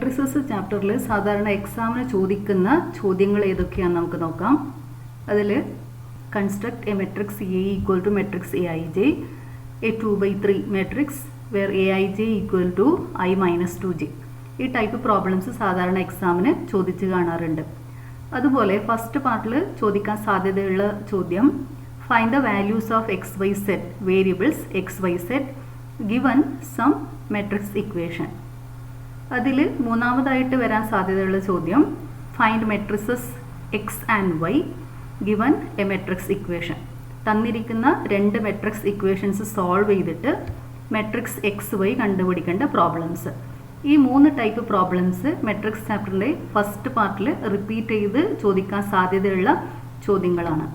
Matrices ചാപ്റ്ററിൽ സാധാരണ എക്സാമിന് ചോദിക്കുന്ന ചോദ്യങ്ങൾ ഏതൊക്കെയാണെന്ന് നമുക്ക് നോക്കാം. അതിൽ construct a matrix A equal to matrix A I J, a 2/3 matrix where A I J equal to I minus 2j. ഈ ടൈപ്പ് പ്രോബ്ലംസ് സാധാരണ എക്സാമിന് ചോദിച്ച് കാണാറുണ്ട്. അതുപോലെ ഫസ്റ്റ് പാർട്ടിൽ ചോദിക്കാൻ സാധ്യതയുള്ള ചോദ്യം find the values of X Y set variables X Y set given some matrix equation. അതിൽ മൂന്നാമതായിട്ട് വരാൻ സാധ്യതയുള്ള ചോദ്യം find matrices X and Y given a matrix equation. തന്നിരിക്കുന്ന രണ്ട് മെട്രിക്സ് ഇക്വേഷൻസ് സോൾവ് ചെയ്തിട്ട് മെട്രിക്സ് എക്സ് വൈ കണ്ടുപിടിക്കേണ്ട പ്രോബ്ലംസ്. ഈ മൂന്ന് ടൈപ്പ് പ്രോബ്ലംസ് മെട്രിക്സ് ചാപ്റ്ററിൻ്റെ ഫസ്റ്റ് പാർട്ടിൽ റിപ്പീറ്റ് ചെയ്ത് ചോദിക്കാൻ സാധ്യതയുള്ള ചോദ്യങ്ങളാണ്.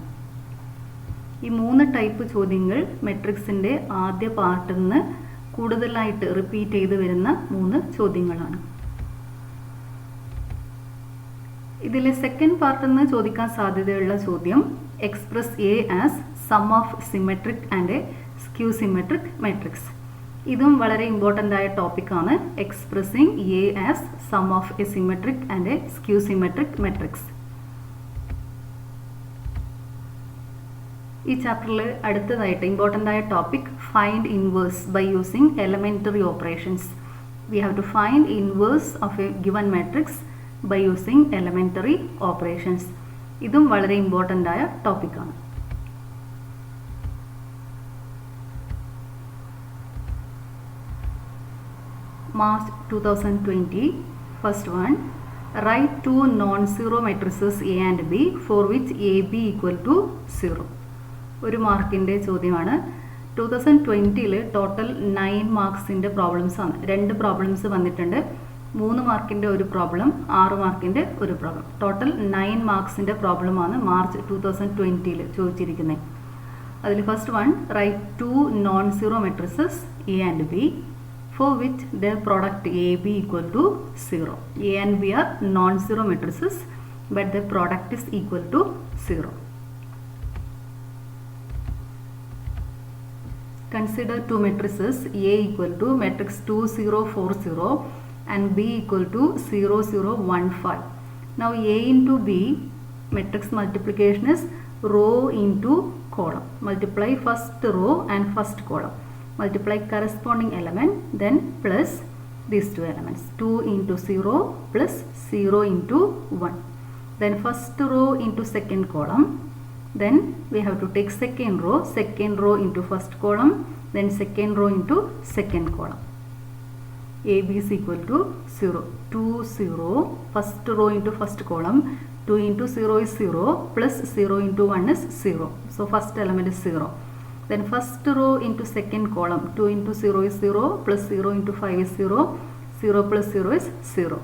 ഈ മൂന്ന് ടൈപ്പ് ചോദ്യങ്ങൾ മെട്രിക്സിൻ്റെ ആദ്യ പാർട്ടിൽ നിന്ന് കൂടുതലായിട്ട് റിപ്പീറ്റ് ചെയ്ത് വരുന്ന മൂന്ന് ചോദ്യങ്ങളാണ്. ഇതിലെ സെക്കൻഡ് പാർട്ടിൽ നിന്ന് ചോദിക്കാൻ സാധ്യതയുള്ള ചോദ്യം express A as sum of symmetric and a skew symmetric matrix. ഇതും വളരെ ഇമ്പോർട്ടൻ്റ് ആയ ടോപ്പിക്കാണ്. Expressing A as sum of a symmetric and a skew symmetric matrix. ഈ ചാപ്റ്ററിൽ അടുത്തതായിട്ട് ഇമ്പോർട്ടൻ്റ് ആയ topic find inverse by using elementary operations. We have to find inverse of a given matrix by using elementary operations. ഇതും വളരെ important ആയ ടോപ്പിക്കാണ്. March 2020. First one, write two non-zero matrices A and B for which AB equal to 0. ഒരു മാർക്കിൻ്റെ ചോദ്യമാണ്. 2020 total 9 മാർക്സിൻ്റെ problems ആണ്. 2 problems വന്നിട്ടുണ്ട്. 3 മാർക്കിൻ്റെ ഒരു പ്രോബ്ലം, 6 മാർക്കിൻ്റെ ഒരു പ്രോബ്ലം. ടോട്ടൽ 9 മാർക്സിൻ്റെ പ്രോബ്ലമാണ് മാർച്ച് 2020 ചോദിച്ചിരിക്കുന്നത്. അതിൽ first one, write two non zero matrices A and B for which their product AB equal to 0. A and B are non-zero matrices but their product is equal to 0. Consider two matrices A equal to matrix 2 0 4 0 and B equal to 0 0 1 5. Now A into B matrix multiplication is row into column. Multiply first row and first column. Multiply corresponding element, then plus these two elements. 2 into 0 plus 0 into 1. Then first row into second column. Then we have to take second row into first column. Then second row into second column. AB is equal to 0. 2 0. First row into first column. 2 into 0 is 0 plus 0 into 1 is 0. So first element is 0. Then first row into second column, 2 into 0 is 0 plus 0 into 5 is 0, 0 plus 0 is 0.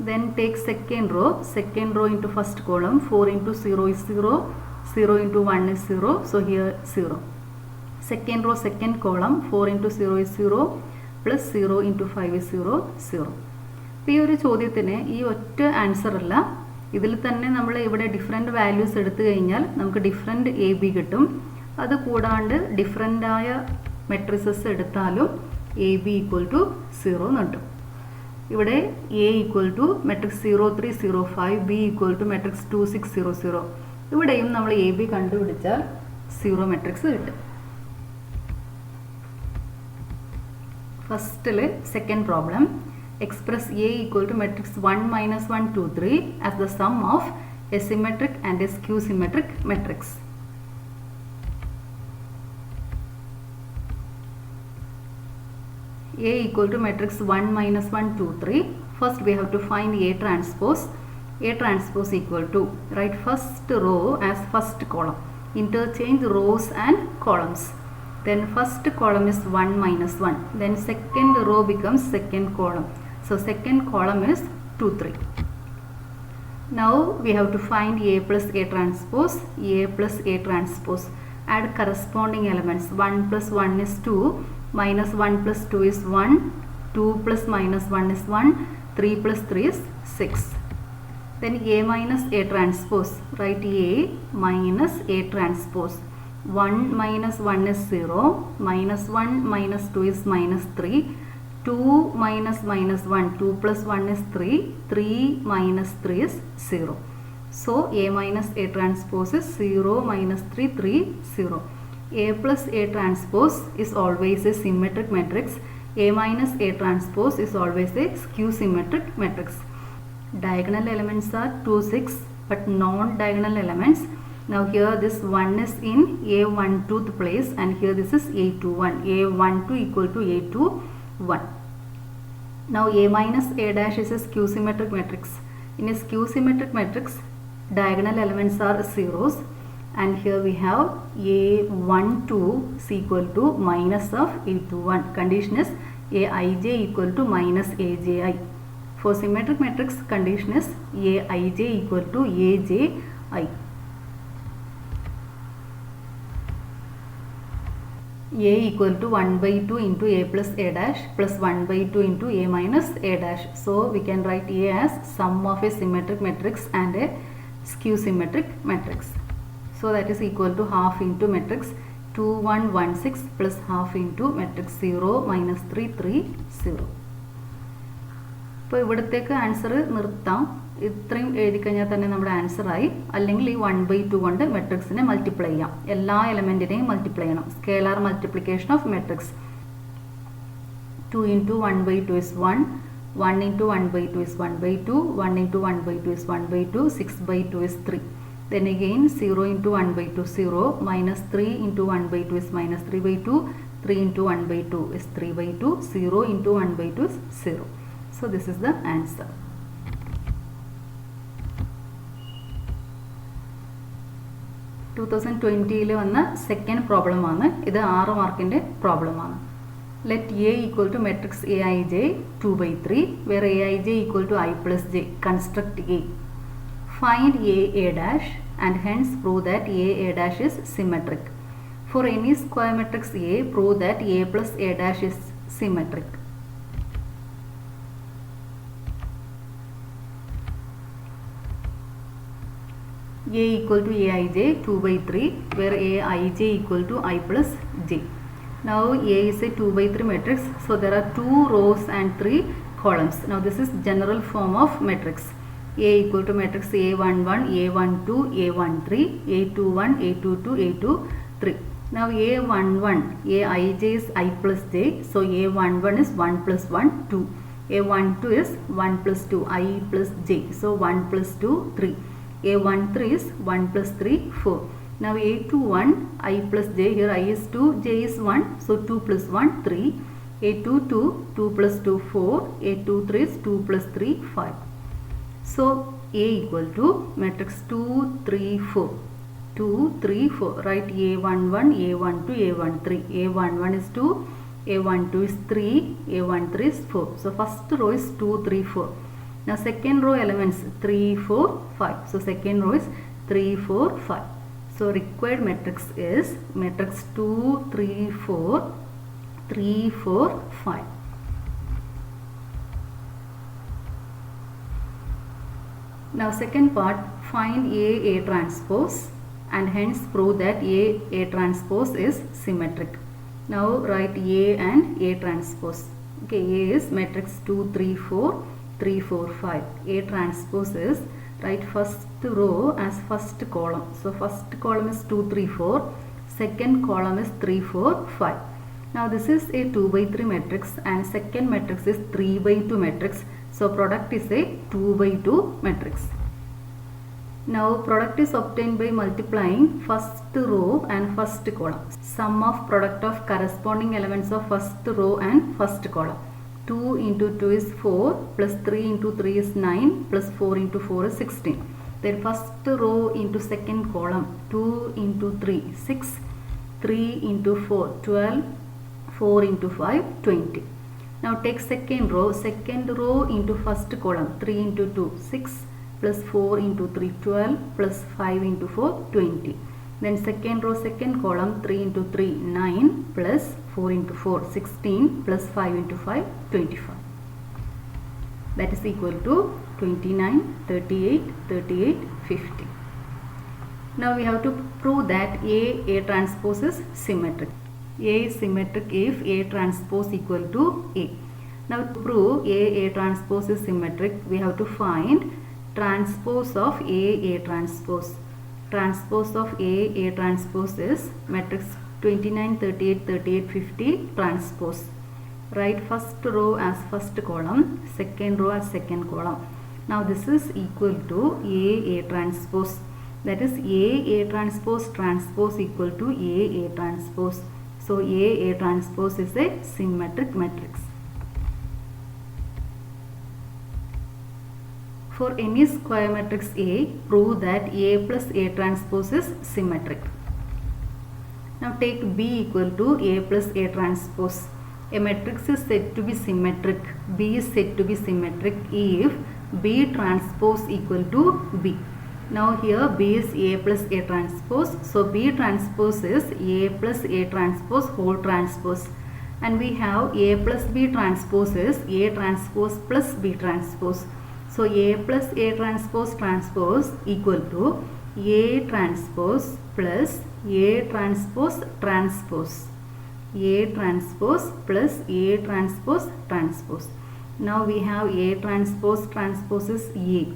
Then take second row into first column, 4 into 0 is 0, 0 into 1 is 0, so here 0. Second row, second column, 4 into 0 is 0 plus 0 into 5 is 0, 0. ഈ ഒരു ചോദ്യത്തിന് ഈ ഒറ്റ answer അല്ല, ഇതിൽ തന്നെ നമ്മൾ ഇവിടെ ഡിഫറെൻറ്റ് വാല്യൂസ് എടുത്തു കഴിഞ്ഞാൽ നമുക്ക് ഡിഫറെൻറ്റ് എ ബി കിട്ടും. അത് കൂടാണ്ട് ഡിഫറെൻ്റായ മെട്രിസസ് എടുത്താലും എ ബി ഈക്വൽ ടു 0 എന്ന് കിട്ടും. ഇവിടെ A equal to matrix 0 3 0 5, B equal to matrix 2 6 0 0. ഇവിടെയും നമ്മൾ എ ബി കണ്ടുപിടിച്ചാൽ 0 മെട്രിക്സ് കിട്ടും. ഫസ്റ്റിൽ second problem express A equal to matrix 1 -1 2 3 as the sum of a symmetric and a skew symmetric matrix. A equal to matrix 1 - 1 2 3. First we have to find A transpose. A transpose equal to, write first row as first column. Interchange rows and columns. Then first column is 1 - 1. Then second row becomes second column. So second column is 2 3. Now we have to find A plus A transpose. A plus A transpose. Add corresponding elements. 1 plus 1 is 2. Minus 1 plus 2 is 1, 2 plus minus 1 is 1, 3 plus 3 is 6. Then A minus A transpose, write A minus A transpose. 1 minus 1 is 0, minus 1 minus 2 is minus 3, 2 minus minus 1, 2 plus 1 is 3, 3 minus 3 is 0. So A minus A transpose is 0 minus 3, 3, 0. A plus A transpose is always a symmetric matrix. A minus A transpose is always a skew symmetric matrix. Diagonal elements are 2, 6, but non-diagonal elements. Now here this 1 is in A12th place, and here this is A21. A12 equal to A21. Now A minus A dash is a skew symmetric matrix. In a skew symmetric matrix, diagonal elements are zeros, and here we have A12 is equal to minus of A21. Condition is Aij equal to minus Aji. For symmetric matrix, condition is Aij equal to Aji. A equal to 1 by 2 into A plus A dash plus 1 by 2 into A minus A dash. So we can write A as sum of a symmetric matrix and a skew symmetric matrix. So that is equal to half into matrix 2 1 1 6 plus half into matrix 0 minus 3 3 0. ഇപ്പോൾ ഇവിടത്തേക്ക് answer നിർത്താം. ഇത്രയും എഴുതി കഴിഞ്ഞാൽ തന്നെ നമ്മുടെ answer ആയി. അല്ലെങ്കിൽ ഈ 1/2 കൊണ്ട് മെട്രിക്സിനെ മൾട്ടിപ്ലൈ ചെയ്യാം. എല്ലാ എലമെൻറ്റിനെയും മൾട്ടിപ്ലൈ ചെയ്യണം. Scalar multiplication of matrix. 2 into 1/2 is 1. 1 into 1/2 is 1/2. 1 into 1/2 is 1/2. 6/2 is 3. Then again 0 into 1/2 0. Minus 3 into 1/2 is minus 3/2. 3 into 1/2 is 3/2. 0 into 1/2 is 0. So this is the answer. ൽ വന്ന സെക്കൻഡ് പ്രോബ്ലം ആണ് ഇത്. 6 മാർക്കിൻ്റെ problem ആണ്. Let A equal to matrix A I J 2/3 where A I J equal to I plus J. Construct A. Find a dash and hence prove that a dash is symmetric. For any square matrix A, prove that a plus a dash is symmetric. A equal to Aij 2/3 where Aij equal to I plus j. Now A is a 2/3 matrix, so there are 2 rows and 3 columns. Now this is general form of matrix. A equal to matrix A11, A12, A13, A21, A22, A23. Now A11, Aij is I plus j, so A11 is 1 plus 1, 2. A12 is 1 plus 2, I plus j, so 1 plus 2, 3. A13 is 1 plus 3, 4. Now A21, I plus j, here I is 2, j is 1, so 2 plus 1, 3. A22, 2 plus 2, 4. A23 is 2 plus 3, 5. So A equal to matrix 2, 3, 4. 2, 3, 4. Write A11, A12, A13. A11 is 2, A12 is 3, A13 is 4. So first row is 2, 3, 4. Now second row elements 3, 4, 5. So second row is 3, 4, 5. So required matrix is matrix 2, 3, 4, 3, 4, 5. Now second part, find A transpose and hence prove that A transpose is symmetric. Now write A and A transpose. Okay, A is matrix 2, 3, 4, 3, 4, 5. A transpose is, write first row as first column. So first column is 2, 3, 4. Second column is 3, 4, 5. Now this is a 2/3 matrix and second matrix is 3/2 matrix. So product is a 2/2 matrix. Now product is obtained by multiplying first row and first column. Sum of product of corresponding elements of first row and first column. 2 into 2 is 4 plus 3 into 3 is 9 plus 4 into 4 is 16. Then first row into second column 2 into 3 6, 3 into 4 12, 4 into 5 20. Now take second row into first column 3 into 2 6 plus 4 into 3 12 plus 5 into 4 20. Then second row second column 3 into 3 9 plus 4 into 4 16 plus 5 into 5 25. That is equal to 29 38 38 50. Now we have to prove that A transpose is symmetric. A is symmetric if A transpose equal to A. Now to prove A transpose is symmetric, we have to find transpose of A transpose. Transpose of A transpose is matrix 29, 38, 38, 50 transpose. Write first row as first column, second row as second column. Now this is equal to A transpose. That is A transpose transpose equal to A transpose. So A transpose is a symmetric matrix. For any square matrix A, prove that A plus A transpose is symmetric. Now take B equal to A plus A transpose. A matrix is said to be symmetric. B is said to be symmetric if B transpose equal to B. Now here B is A plus A transpose. So B transpose is A plus A transpose whole transpose. And we have A plus B transpose is A transpose plus B transpose. So A plus A transpose transpose equal to A transpose plus A transpose transpose. A transpose plus A transpose transpose. Now we have A transpose transpose is A.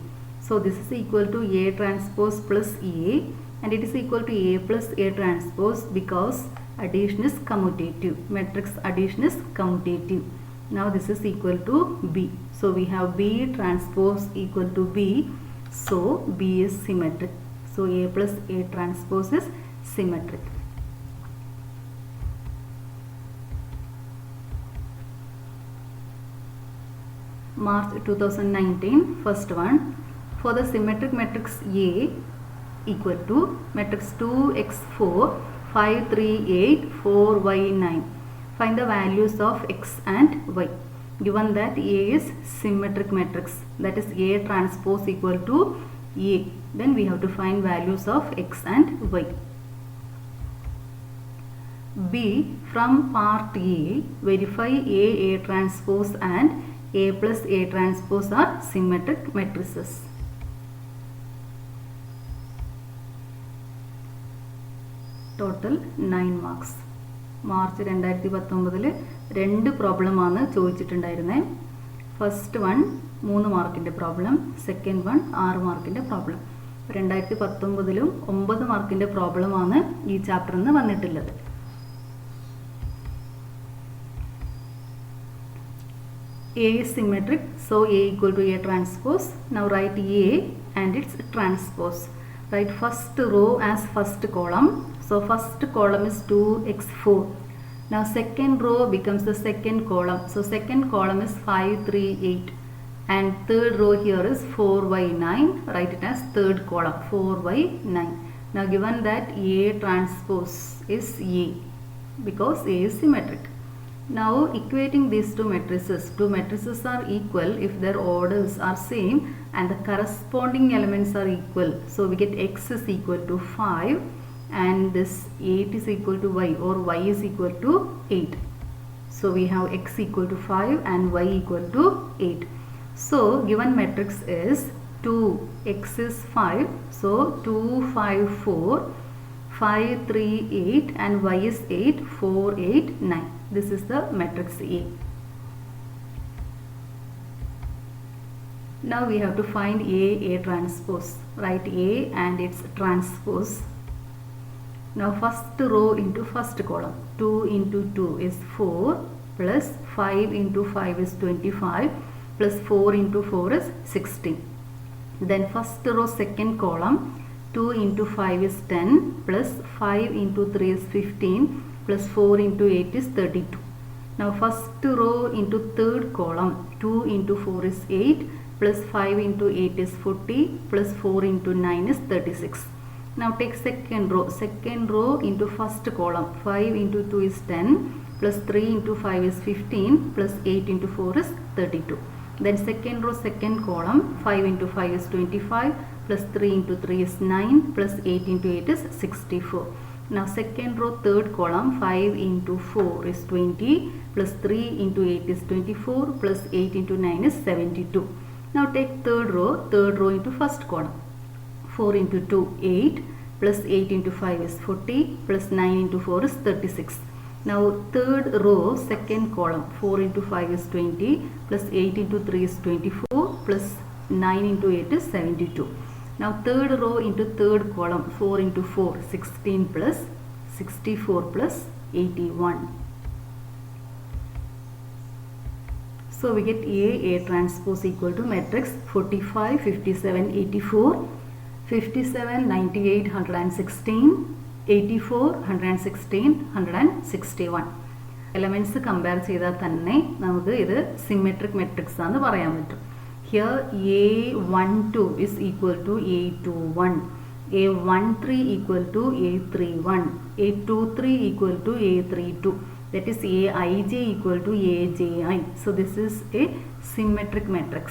So this is equal to A transpose plus A, and it is equal to A plus A transpose because addition is commutative. Matrix addition is commutative. Now this is equal to B. So we have B transpose equal to B. So B is symmetric. So A plus A transpose is symmetric. March 2019, first one. For the symmetric matrix A equal to matrix 2x4, 5, 3, 8, 4, y, 9. Find the values of x and y. Given that A is symmetric matrix, that is A transpose equal to A, then we have to find values of x and y. B. From part A, verify A transpose and A plus A transpose are symmetric matrices. Total 9 marks. March 2019 രണ്ട് പ്രോബ്ലമാണ് ചോദിച്ചിട്ടുണ്ടായിരുന്നത്. First one 3 മാർക്കിൻ്റെ problem, second one 6 മാർക്കിൻ്റെ problem. 2019 9 മാർക്കിൻ്റെ പ്രോബ്ലമാണ് ഈ ചാപ്റ്ററിൽ നിന്ന് വന്നിട്ടുള്ളത്. A is symmetric, so A equal to A transpose. Now write A and its transpose. Write first row as first column. So first column is 2x4. Now second row becomes the second column. So second column is 5, 3, 8. And third row here is 4y9. Write it as third column, 4y9. Now given that A transpose is A because A is symmetric. Now equating these two matrices are equal if their orders are same and the corresponding elements are equal. So we get x is equal to 5 and this 8 is equal to y, or y is equal to 8. So we have x equal to 5 and y equal to 8. So given matrix is 2, x is 5, so 2, 5, 4, 5, 3, 8 and y is 8, 4, 8, 9. This is the matrix A. Now we have to find A transpose. Write A and its transpose. Now first row into first column. 2 into 2 is 4 plus 5 into 5 is 25 plus 4 into 4 is 16. Then first row second column. 2 into 5 is 10 plus 5 into 3 is 15 plus 4 into 8 is 32. Now first row into third column. 2 into 4 is 8 plus 5 into 8 is 40 plus 4 into 9 is 36. Now take second row into first column. 5 into 2 is 10 plus 3 into 5 is 15 plus 8 into 4 is 32. Then second row second column. 5 into 5 is 25 plus 3 into 3 is 9 plus 8 into 8 is 64. Now second row third column. 5 into 4 is 20 plus 3 into 8 is 24 plus 8 into 9 is 72. Now take third row into first column. 4 into 2 8 plus 8 into 5 is 40 plus 9 into 4 is 36. Now third row, second column, 4 into 5 is 20, plus 8 into 3 is 24, plus 9 into 8 is 72. Now third row into third column, 4 into 4, 16 plus 64 plus 81. So we get A transpose equal to matrix 45, 57, 84, 57, 98, 116, 84, 116, 161. Elements compare ചെയ്താൽ തന്നെ നമുക്ക് ഇത് symmetric matrix ആണെന്ന് പറയാൻ പറ്റും. Here A12 is equal to A21, A13 equal to A31, A23 equal to A32. That is Aij equal to Aji. So this is a symmetric matrix.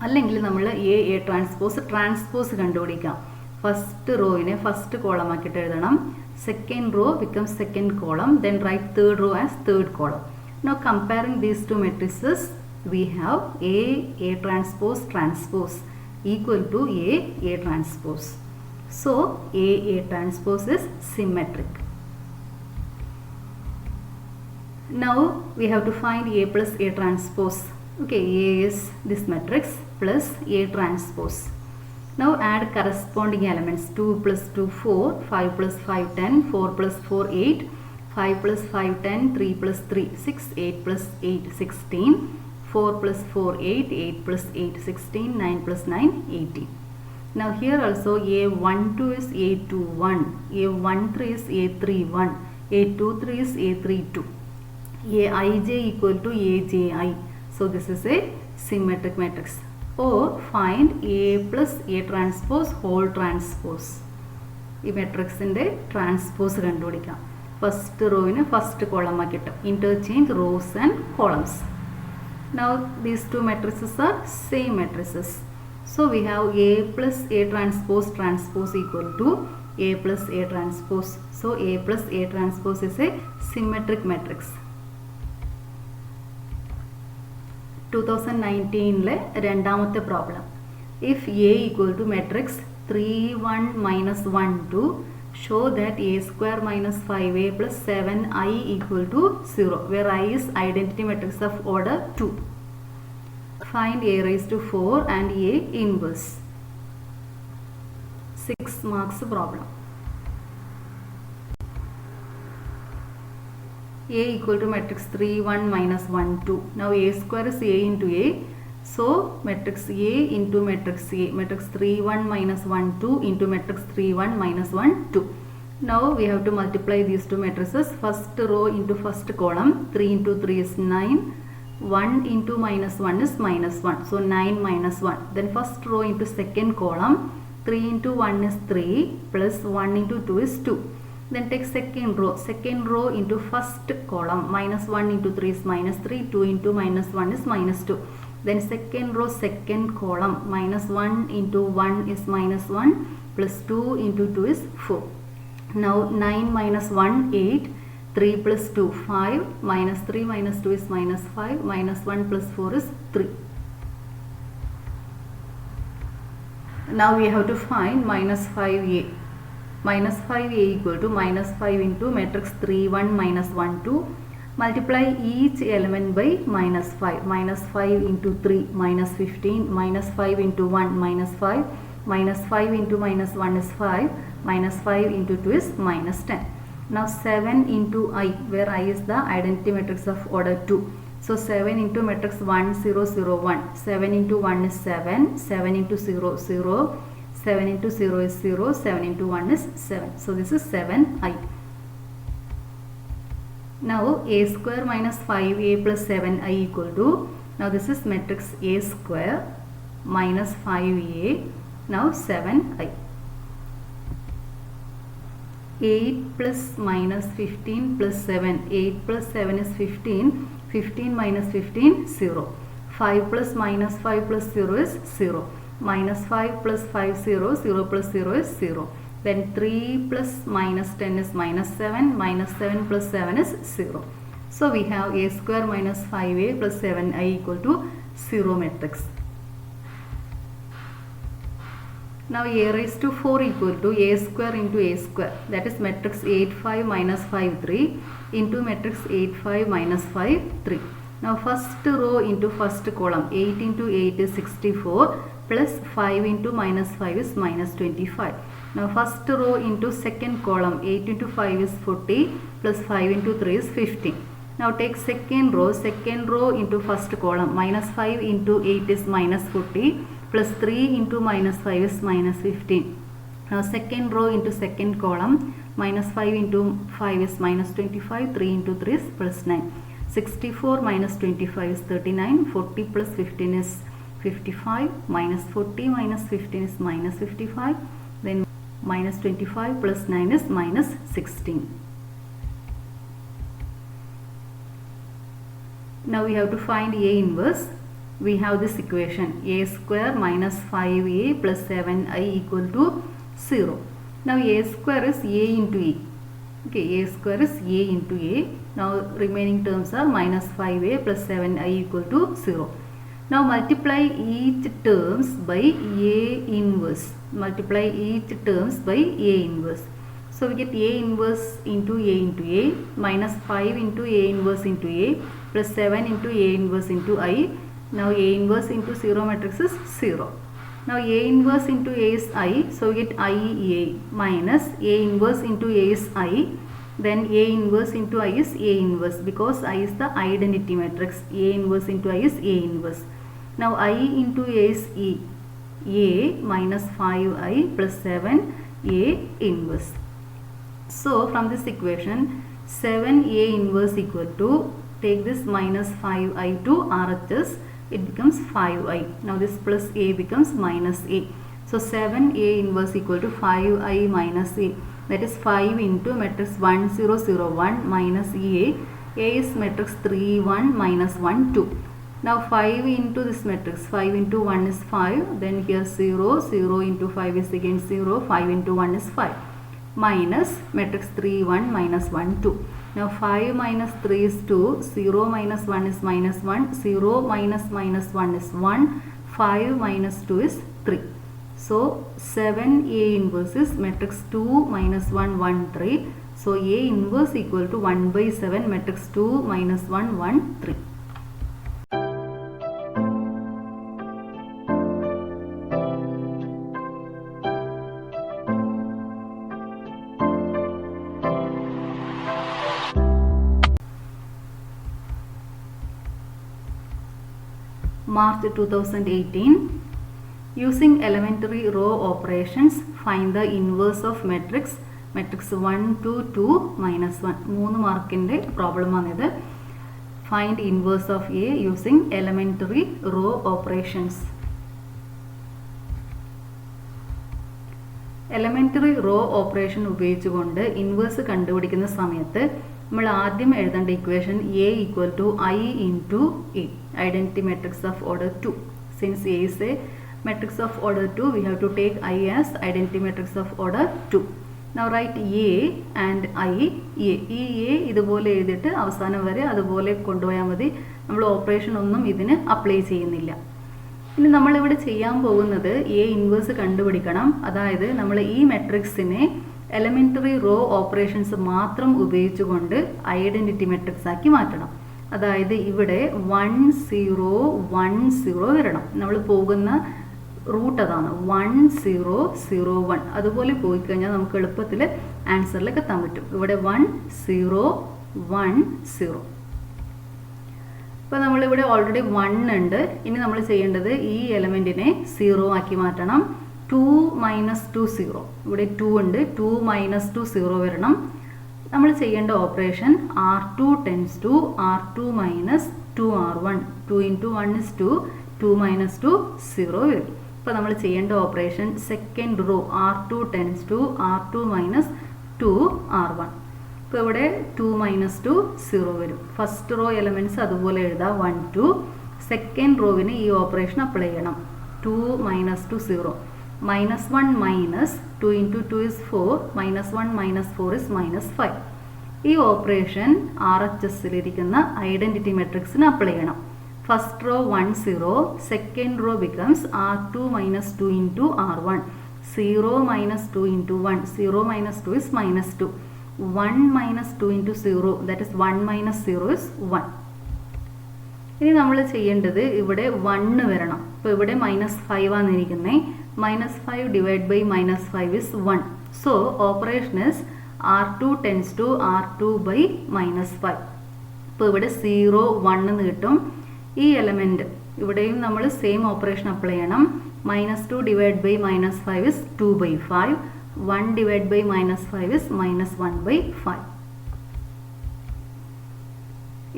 അല്ലെങ്കിൽ നമ്മൾ A transpose കണ്ടുപിടിക്കാം. First row നെ first column ആക്കിയിട്ട് എഴുതണം. Second row becomes second column. Then write third row as third column. Now comparing these two matrices, we have A transpose equal to A transpose. So A transpose is symmetric. Now we have to find A plus A transpose. Okay, A is this matrix plus A transpose. Now add corresponding elements. 2 plus 2 4, 5 plus 5 10, 4 plus 4 8, 5 plus 5 10, 3 plus 3 6, 8 plus 8 16, 4 plus 4 8, 8 plus 8 16, 9 plus 9 18. Now here also A12 is A21, A13 is A31, A23 is A32, Aij equal to Aji. So this is a symmetric matrix. Or find A plus A transpose whole transpose. ഈ മെട്രിക്സിൻ്റെ transpose കണ്ടുപിടിക്കാം. First റോവിന് first column ആക്കിയിട്ട് interchange rows and columns. Now these two matrices are same matrices. So we have A plus A transpose equal to A plus A transpose. So A plus A transpose is a symmetric matrix. 2019 രണ്ടാമത്തെ problem. If A equal to matrix 3 1 minus 1 2, show that A square minus 5A plus 7I equal to 0, where I is identity matrix of order 2. Find A raised to 4 and A inverse. 6 marks problem. A equal to matrix 3 1 minus 1 2. Now A square is A into A. So matrix A into matrix A. Matrix 3 1 minus 1 2 into matrix 3 1 minus 1 2. Now we have to multiply these two matrices. First row into first column. 3 into 3 is 9. 1 into minus 1 is minus 1. So 9 minus 1. Then first row into second column. 3 into 1 is 3 plus 1 into 2 is 2. Then take second row into first column. Minus 1 into 3 is minus 3. 2 into minus 1 is minus 2. Then second row second column. Minus 1 into 1 is minus 1 plus 2 into 2 is 4. Now 9 minus 1 8. 3 plus 2 5. Minus 3 minus 2 is minus 5. Minus 1 plus 4 is 3. Now we have to find minus 5A. Minus 5A equal to minus 5 into matrix 3 1 minus 1 2. Multiply each element by minus 5. Minus 5 into 3 minus 15. Minus 5 into 1 minus 5. Minus 5 into minus 1 is 5. Minus 5 into 2 is minus 10. Now 7 into I, where I is the identity matrix of order 2. So 7 into matrix 1 0 0 1. 7 into 1 is 7. 7 into 0 0. 7 into 0 is 0. 7 into 1 is 7. So this is 7I. Now A square minus 5A plus 7I equal to, now this is matrix A square minus 5A, now 7I. 8 plus minus 15 plus 7. 8 plus 7 is 15. 15 minus 15, 0. 5 plus minus 5 plus 0 is 0. Minus 5 plus 5 0. 0 plus 0 is 0. Then 3 plus minus 10 is minus 7. Minus 7 plus 7 is 0. So we have A square minus 5A plus 7I equal to 0 matrix. Now a raised to 4 equal to a square into a square, that is matrix 8 5 minus 5 3 into matrix 8 5 minus 5 3. Now first row into first column, 8 into 8 is 64 plus 5 into minus 5 is minus 25. Now first row into second column, 8 into 5 is 40 plus 5 into 3 is 50. Now take second row into first column, minus 5 into 8 is minus 40 plus 3 into minus 5 is minus 15. Now second row into second column, minus 5 into 5 is minus 25, 3 into 3 is plus 9. 64 minus 25 is 39, 40 plus 15 is 55, minus 40 minus 15 is minus 55, then minus 25 plus 9 is minus 16. Now we have to find A inverse. We have this equation, a square minus 5a plus 7i equal to 0. Now a square is a into a. Okay, a square is a into a. Now remaining terms are minus 5a plus 7i equal to 0. Now multiply each terms by a inverse. Multiply each terms by a inverse. So we get a inverse into a minus 5 into a inverse into a plus 7 into a inverse into I. Now a inverse into 0 matrix is 0. Now a inverse into a is I, so we get IA minus a inverse into a is I, then a inverse into I is a inverse, because I is the identity matrix. A inverse into I is a inverse. Now I into a is E, a minus 5i plus 7a inverse. So from this equation, 7a inverse equal to, take this minus 5i to RHS, it becomes 5i. Now this plus a becomes minus a. So 7a inverse equal to 5i minus a. That is 5 into matrix 1 0 0 1 minus a. A is matrix 3 1 minus 1 2. Now 5 into this matrix, 5 into 1 is 5. Then here 0, 0 into 5 is again 0, 5 into 1 is 5. Minus matrix 3 1 minus 1 2. Now 5 minus 3 is 2, 0 minus 1 is minus 1, 0 minus minus 1 is 1, 5 minus 2 is 3. So 7a inverse is matrix 2 minus 1 1 3. So a inverse equal to 1 by 7 matrix 2 minus 1 1 3. March 2018. Using elementary row operations, find the inverse of matrix 1 to 2 minus 1. 3 മാർക്കിന്റെ problem ആണിത്. Find inverse of A using elementary row operations. Elementary row operation ഉപയോഗിച്ചുകൊണ്ട് inverse കണ്ടുപിടിക്കുന്ന സമയത്ത് നമ്മൾ ആദ്യം എഴുതേണ്ട equation A equal to I into A, identity matrix of order 2. Since A is a matrix of order 2, we have to take I as identity matrix of order 2. Now write A and I. ഈ A ഇതുപോലെ എഴുതിയിട്ട് അവസാനം വരെ അതുപോലെ കൊണ്ടുപോയാൽ മതി. നമ്മൾ operation ഒന്നും ഇതിന് അപ്ലൈ ചെയ്യുന്നില്ല. ഇനി നമ്മളിവിടെ ചെയ്യാൻ പോകുന്നത് A ഇൻവേഴ്സ് കണ്ടുപിടിക്കണം. അതായത് നമ്മൾ ഈ മെട്രിക്സിനെ എലമെൻ്ററി റോ ഓപ്പറേഷൻസ് മാത്രം ഉപയോഗിച്ചുകൊണ്ട് ഐഡൻറ്റിറ്റി മെട്രിക്സ് ആക്കി മാറ്റണം. അതായത് ഇവിടെ 1 0 1 0 വരണം. നമ്മൾ പോകുന്ന റൂട്ട് അതാണ് 1 0 0 1. അതുപോലെ പോയി കഴിഞ്ഞാൽ നമുക്ക് എളുപ്പത്തിൽ ആൻസറിലേക്ക് എത്താൻ പറ്റും. ഇവിടെ 1 0 1 0. ഇപ്പോൾ നമ്മളിവിടെ ഓൾറെഡി 1 ഉണ്ട്. ഇനി നമ്മൾ ചെയ്യേണ്ടത് ഈ എലമെൻറ്റിനെ 0 ആക്കി മാറ്റണം. 2 മൈനസ് 2 0. ഇവിടെ 2 ഉണ്ട്. 2 മൈനസ് 2 0 വരണം. നമ്മൾ ചെയ്യേണ്ട operation R2 tends to R2 minus 2 R1. 2 into 1 is 2. 2 minus 2 0 വരും. ഇപ്പോൾ നമ്മൾ ചെയ്യേണ്ട operation second row R2 tends to R2 minus 2 R1. ഇപ്പോൾ ഇവിടെ 2 മൈനസ് 2 0 വരും. ഫസ്റ്റ് റോ എലമെൻറ്റ്സ് അതുപോലെ എഴുതാം 1 2. സെക്കൻഡ് റോവിന് ഈ ഓപ്പറേഷൻ അപ്ലൈ ചെയ്യണം. 2 minus 2 0. Minus 1 minus 2 into 2 is 4. Minus 1 minus 4 is minus 5. ഈ ഓപ്പറേഷൻ RHSലിരിക്കുന്ന ഐഡൻറ്റിറ്റി മെട്രിക്സിന് അപ്ലൈ ചെയ്യണം. First row 1 0. Second row becomes R2 minus 2 into R1. 0 minus 2 into 1. 0 minus 2 is minus 2. 1 minus 2 into 0, that is 1 minus 0 is 1. ഇനി നമ്മൾ ചെയ്യേണ്ടത് ഇവിടെ 1 വരണം. അപ്പോൾ ഇവിടെ -5 ആണിരിക്കുന്നത്. -5 divided by -5 is 1. So operation is R2 tends to R2 by -5. അപ്പോൾ ഇവിടെ 0 1 എന്ന് കിട്ടും. ഈ എലമെന്റ് ഇവിടെയും നമ്മൾ സെയിം ഓപ്പറേഷൻ അപ്ലൈ ചെയ്യണം. -2 divided by -5 is 2 by 5. 1 divided by -5 is -1 by 5.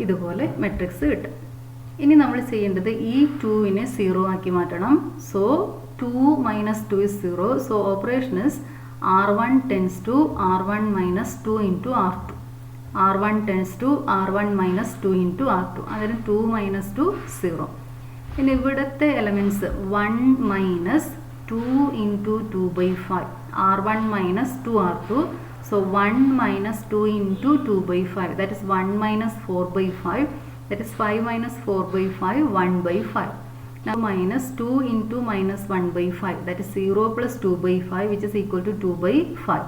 ഇതുപോലെ മെട്രിക്സ് കിട്ടും. ഇനി നമ്മൾ ചെയ്യേണ്ടത് ഈ 2നെ 0 ആക്കി മാറ്റണം. So 2 minus 2 is 0. So operation is R1 tends to R1 minus 2 into R2. R1 tends to R1 minus 2 into R2. അതായത് 2 minus 2 0. ഇനി ഇവിടുത്തെ elements 1 minus 2 into 2 by 5. R1 minus 2 R2. So 1 minus 2 into 2 by 5. That is 1 minus 4 by 5. That is 5 minus 4 by 5, 1 by 5. Now minus 2 into minus 1 by 5. That is 0 plus 2 by 5, which is equal to 2 by 5.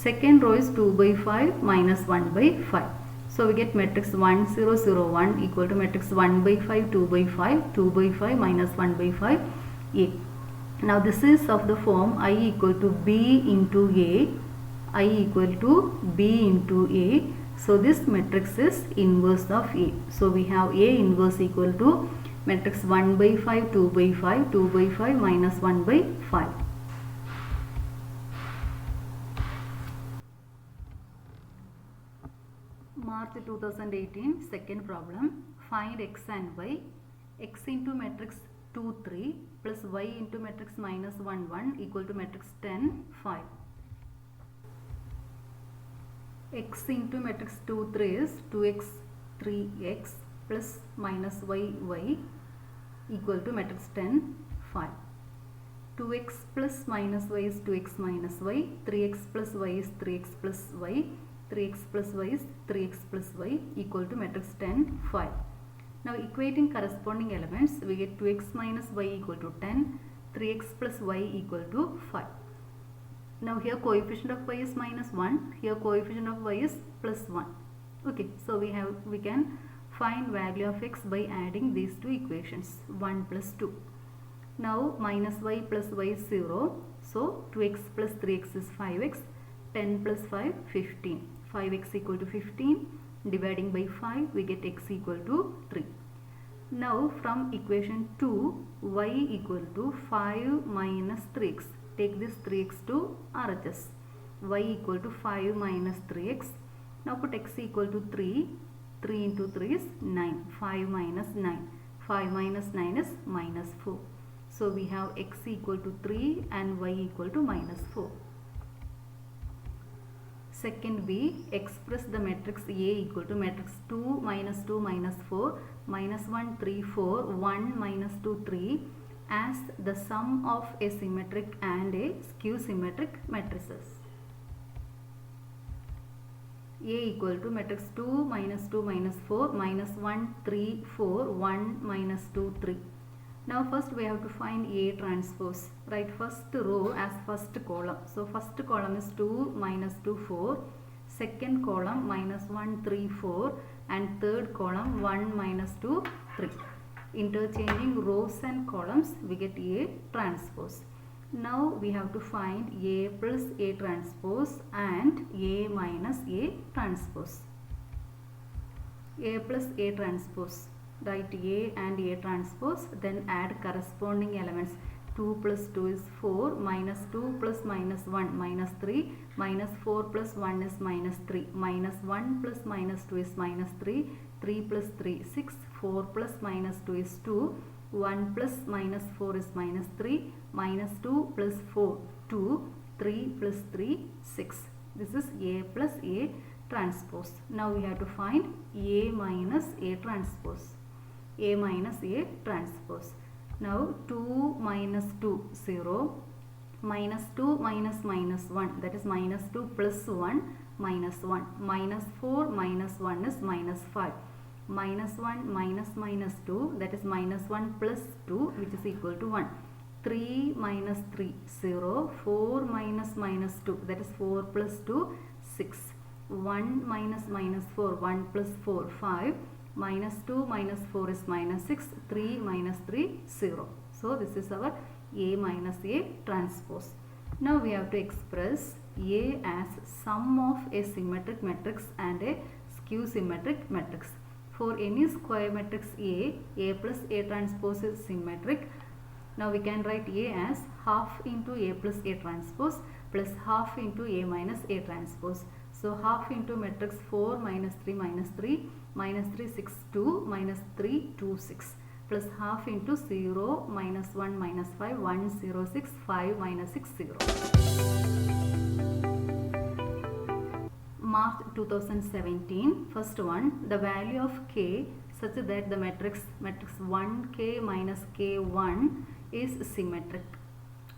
Second row is 2 by 5 minus 1 by 5. So we get matrix 1 0 0 1 equal to matrix 1 by 5 2 by 5 2 by 5 minus 1 by 5 A. Now this is of the form I equal to B into A. I equal to B into A. So this matrix is inverse of A. So we have A inverse equal to matrix 1 by 5 2 by 5 2 by 5 minus 1 by 5. March 2018 second problem. Find x and y. X into matrix 2 3 plus y into matrix minus 1 1 equal to matrix 10 5. X into matrix 2 3 is 2x 3x plus minus y y equal to matrix 10 5. 2x plus minus y is 2x minus y. 3x plus y is 3x plus y. 3x plus y is 3x plus y equal to matrix 10 5. Now equating corresponding elements, we get 2x minus y equal to 10. 3x plus y equal to 5. Now here coefficient of y is minus 1, here coefficient of y is plus 1. Okay, so we can find value of x by adding these two equations, 1 plus 2. Now minus y plus y is 0, so 2x plus 3x is 5x, 10 plus 5 15, 5x equal to 15, dividing by 5 we get x equal to 3. Now from equation 2, y equal to 5 minus 3x. Take this 3x to RHS. Y equal to 5 minus 3x. Now put x equal to 3. 3 into 3 is 9. 5 minus 9. 5 minus 9 is minus 4. So we have x equal to 3 and y equal to minus 4. Second B, express the matrix A equal to matrix 2 minus 2 minus 4 minus 1 3 4 1 minus 2 3 as the sum of a symmetric and a skew symmetric matrices. A equal to matrix 2 minus 2 minus 4 minus 1 3 4 1 minus 2 3. Now first we have to find A transpose. Write first row as first column. So first column is 2 minus 2 4. Second column minus 1 3 4 and third column 1 minus 2 3. Interchanging rows and columns we get A transpose. Now we have to find A plus A transpose and A minus A transpose. A plus A transpose. Write A and A transpose, then add corresponding elements. 2 plus 2 is 4, minus 2 plus minus 1 minus 3, minus 4 plus 1 is minus 3, minus 1 plus minus 2 is minus 3, 3 plus 3 6, 4 plus minus 2 is 2, 1 plus minus 4 is minus 3, minus 2 plus 4 2, 3 plus 3 6. This is A plus A transpose. Now we have to find A minus A transpose. A minus A transpose. Now 2 minus 2 0, minus 2 minus minus 1, that is minus 2 plus 1 minus 1, minus 4 minus 1 is minus 5, minus 1 minus minus 2, that is minus 1 plus 2, which is equal to 1, 3 minus 3, 0, 4 minus 2, that is 4 plus 2, 6, 1 minus 4, 1 plus 4, 5, minus 2 minus 4 is minus 6, 3 minus 3, 0. So this is our A minus A transpose. Now we have to express A as sum of a symmetric matrix and a skew symmetric matrix. For any square matrix A plus A transpose is symmetric. Now we can write A as half into A plus A transpose plus half into A minus A transpose. So half into matrix 4 minus 3 minus 3 minus 3 6 2 minus 3 2 6 plus half into 0 minus 1 minus 5 1 0 6 5 minus 6 0. March 2017. First one, the value of K such that the matrix 1K minus K1 is symmetric.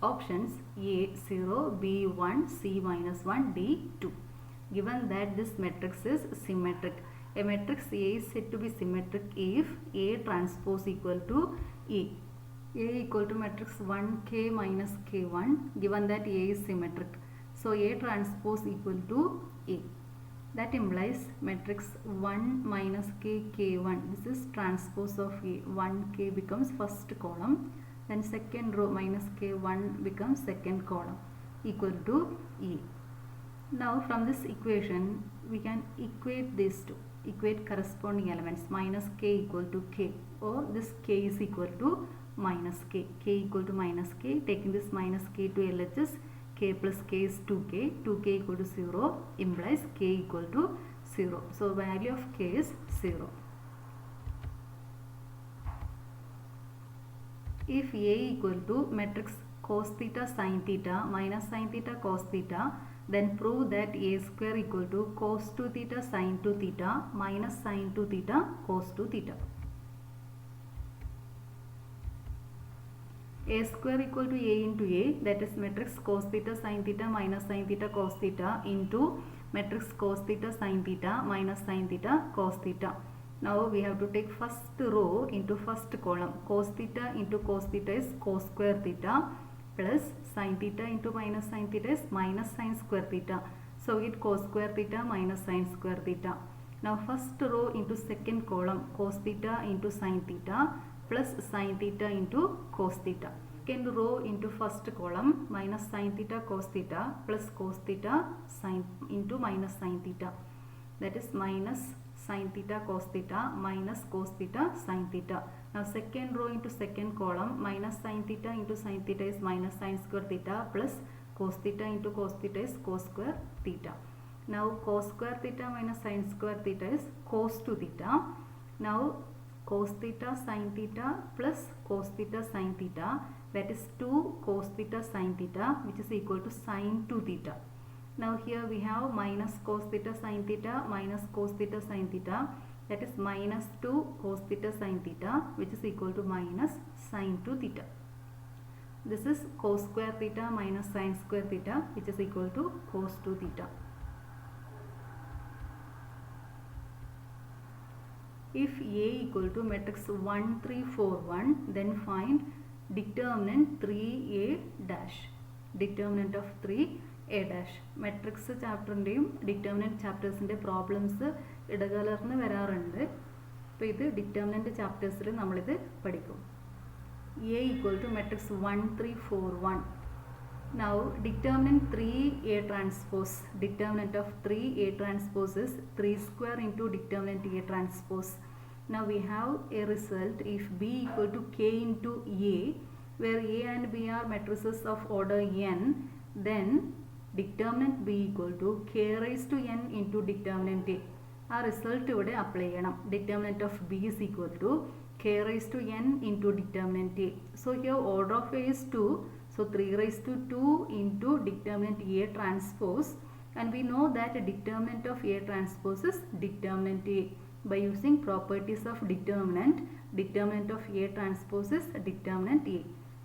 Options A 0, B 1, C minus 1, D 2. Given that this matrix is symmetric, a matrix A is said to be symmetric if A transpose equal to A. A equal to matrix 1K minus K1, given that A is symmetric. So A transpose equal to A. That implies matrix 1 minus K, K1. This is transpose of A. 1K becomes first column. Then second row minus K1 becomes second column equal to A. Now from this equation we can equate these two. Equate corresponding elements. Minus K equal to K, or this K is equal to minus K. K equal to minus K. Taking this minus K to LHS, K plus K is 2K. 2K equal to 0 implies K equal to 0. So value of K is 0. If A equal to matrix cos theta sin theta minus sin theta cos theta, then prove that A square equal to cos 2 theta sin 2 theta minus sin 2 theta cos 2 theta. A square equal to A into A, that is matrix cos theta sin theta minus sin theta cos theta into matrix cos theta sin theta minus sin theta cos theta. Now we have to take first row into first column. Cos theta into cos theta is cos square theta plus sin theta into minus sin theta is minus sin square theta. So we get cos square theta minus sin square theta. Now first row into second column, cos theta into sin theta plus sin theta into cos theta. Second row into first column, minus sin theta cos theta plus cos theta sin into minus sin theta. That is minus sin theta cos theta minus cos theta sin theta. Now second row into second column, minus sin theta into sin theta is minus sin square theta plus cos theta into cos theta is cos square theta. Now cos square theta minus sin square theta is cos 2 theta. Now cos theta sin theta plus cos theta sin theta, that is 2 cos theta sin theta, which is equal to sin 2 theta. Now here we have minus cos theta sin theta minus cos theta sin theta, that is minus 2 cos theta sin theta, which is equal to minus sin 2 theta. This is cos square theta minus sin square theta, which is equal to cos 2 theta. If A equal to matrix 1 3 4 1, then find determinant 3A dash. Determinant of 3A dash. Matrix chapter determinant chapters problems ഇടകലർന്ന് വരാറുണ്ട്. അപ്പോൾ ഇത് determinant ചാപ്റ്റേഴ്സിൽ നമ്മളിത് പഠിക്കും. A equal to matrix 1 3 4 1. Now determinant 3A transpose. Determinant of 3A transpose is 3 square into determinant A transpose. Now we have a result if B equal to K into A, where A and B are matrices of order n, then determinant B equal to K raised to n into determinant A. Our result ഇവിടെ apply ചെയ്യണം. Determinant of B is equal to K raised to n into determinant A. So here order of A is 2. So 3 raised to 2 into determinant A transpose, and we know that determinant of A transpose is determinant A. By using properties of determinant, determinant of A transpose is determinant A.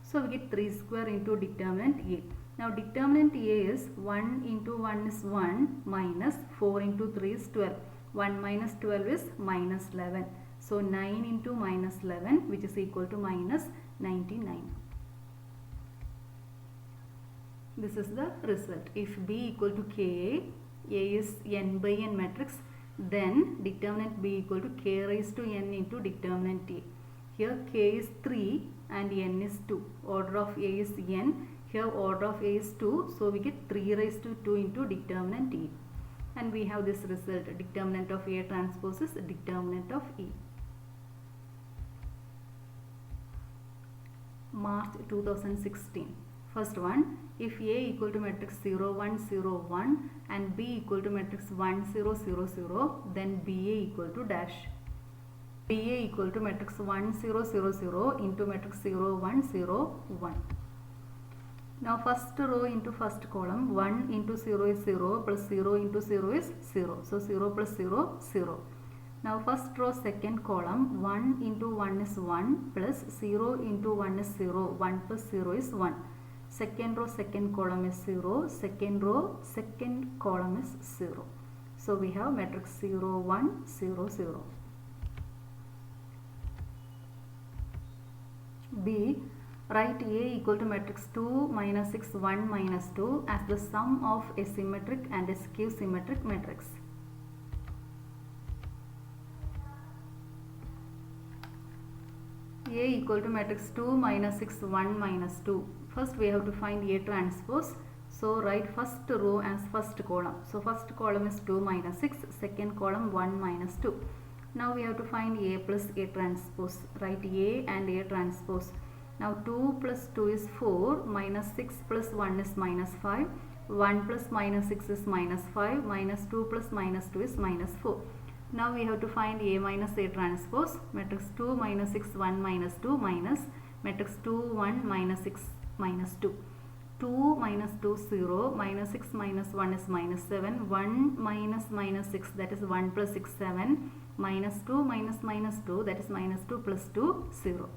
So we get 3 square into determinant A. Now determinant A is 1 into 1 is 1 minus 4 into 3 is 12. 1 minus 12 is minus 11. So 9 into minus 11, which is equal to minus 99. This is the result. If B equal to K, A is n by n matrix, then determinant B equal to K raised to n into determinant A. Here K is 3 and n is 2. Order of A is n. Here order of A is 2. So we get 3 raised to 2 into determinant A. And we have this result. Determinant of A transpose is determinant of E. March 2016. First one, if A equal to matrix 0, 1, 0, 1 and B equal to matrix 1, 0, 0, 0, then BA equal to dash. BA equal to matrix 1, 0, 0, 0 into matrix 0, 1, 0, 1. Now first row into first column, 1 into 0 is 0 plus 0 into 0 is 0. So 0 plus 0, 0. Now first row second column, 1 into 1 is 1 plus 0 into 1 is 0. 1 plus 0 is 1. Second row second column is 0. Second row second column is 0. So we have matrix 0, 1, 0, 0. B. Write A equal to matrix 2 minus 6 1 minus 2 as the sum of a symmetric and a skew symmetric matrix. A equal to matrix 2 minus 6 1 minus 2. First we have to find A transpose. So write first row as first column. So first column is 2 minus 6, second column 1 minus 2. Now we have to find A plus A transpose. Write A and A transpose. Now 2 plus 2 is 4, minus 6 plus 1 is minus 5, 1 plus minus 6 is minus 5, minus 2 plus minus 2 is minus 4. Now we have to find A minus A transpose. Matrix 2 minus 6 1 minus 2 minus matrix 2 1 minus 6 minus 2. 2 minus 2 0, minus 6 minus 1 is minus 7, 1 minus minus 6 that is 1 plus 6 7, minus 2 minus minus 2 that is minus 2 plus 2 0.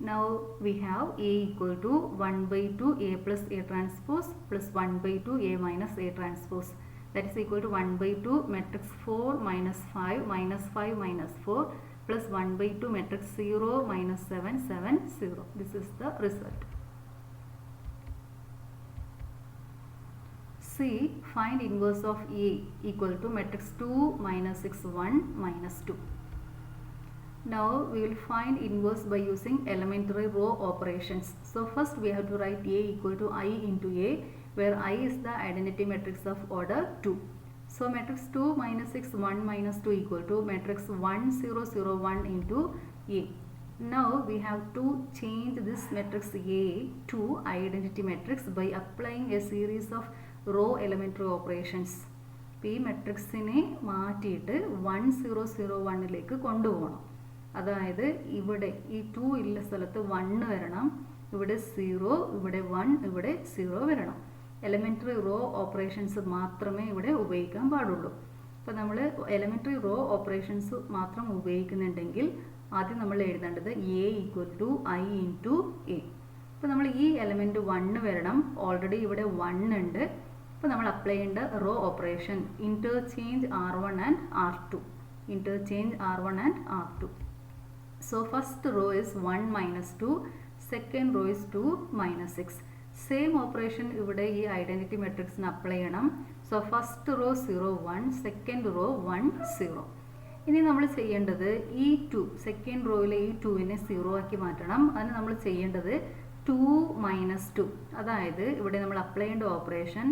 Now we have A equal to 1 by 2 A plus A transpose plus 1 by 2 A minus A transpose, that is equal to 1 by 2 matrix 4 minus 5 minus 5 minus 4 plus 1 by 2 matrix 0 minus 7 7 0. This is the result. C. Find inverse of A equal to matrix 2 minus 6 1 minus 2. Now we will find inverse by using elementary row operations. So first we have to write A equal to I into A, where I is the identity matrix of order 2. So matrix 2 minus 6 1 minus 2 equal to matrix 1 0 0 1 into A. Now we have to change this matrix A to identity matrix by applying a series of row elementary operations. P matrix ne maatite 1 0 0 1 ലേക്ക് കൊണ്ടുപോകണം. അതായത് ഇവിടെ ഈ 2 ഇല്ല സ്ഥലത്ത് 1 വരണം, ഇവിടെ 0, ഇവിടെ 1, ഇവിടെ 0 വരണം. എലമെൻ്ററി റോ ഓപ്പറേഷൻസ് മാത്രമേ ഇവിടെ ഉപയോഗിക്കാൻ പാടുള്ളൂ. അപ്പോൾ നമ്മൾ എലമെൻ്ററി റോ ഓപ്പറേഷൻസ് മാത്രം ഉപയോഗിക്കുന്നുണ്ടെങ്കിൽ ആദ്യം നമ്മൾ എഴുതേണ്ടത് A equal to I into A. അപ്പോൾ നമ്മൾ ഈ എലമെൻറ്റ് 1 വരണം, ഓൾറെഡി ഇവിടെ 1 ഉണ്ട്. അപ്പോൾ നമ്മൾ അപ്ലൈ ചെയ്യേണ്ട row operation interchange R1 and R2. Interchange R1 and R2. So first row is 1 minus 2, second row is 2 minus 6. Same operation ഇവിടെ ഈ ഐഡന്റിറ്റി മെട്രിക്സിന് അപ്ലൈ ചെയ്യണം. So first row 0 1, second raw 1 0. ഇനി നമ്മൾ ചെയ്യേണ്ടത് ഈ 2 സെക്കൻഡ് റോയിലെ ഈ 2നെ 0 ആക്കി മാറ്റണം. അതിന് നമ്മൾ ചെയ്യേണ്ടത് 2 മൈനസ് 2, അതായത് ഇവിടെ നമ്മൾ അപ്ലൈ ചെയ്യേണ്ട operation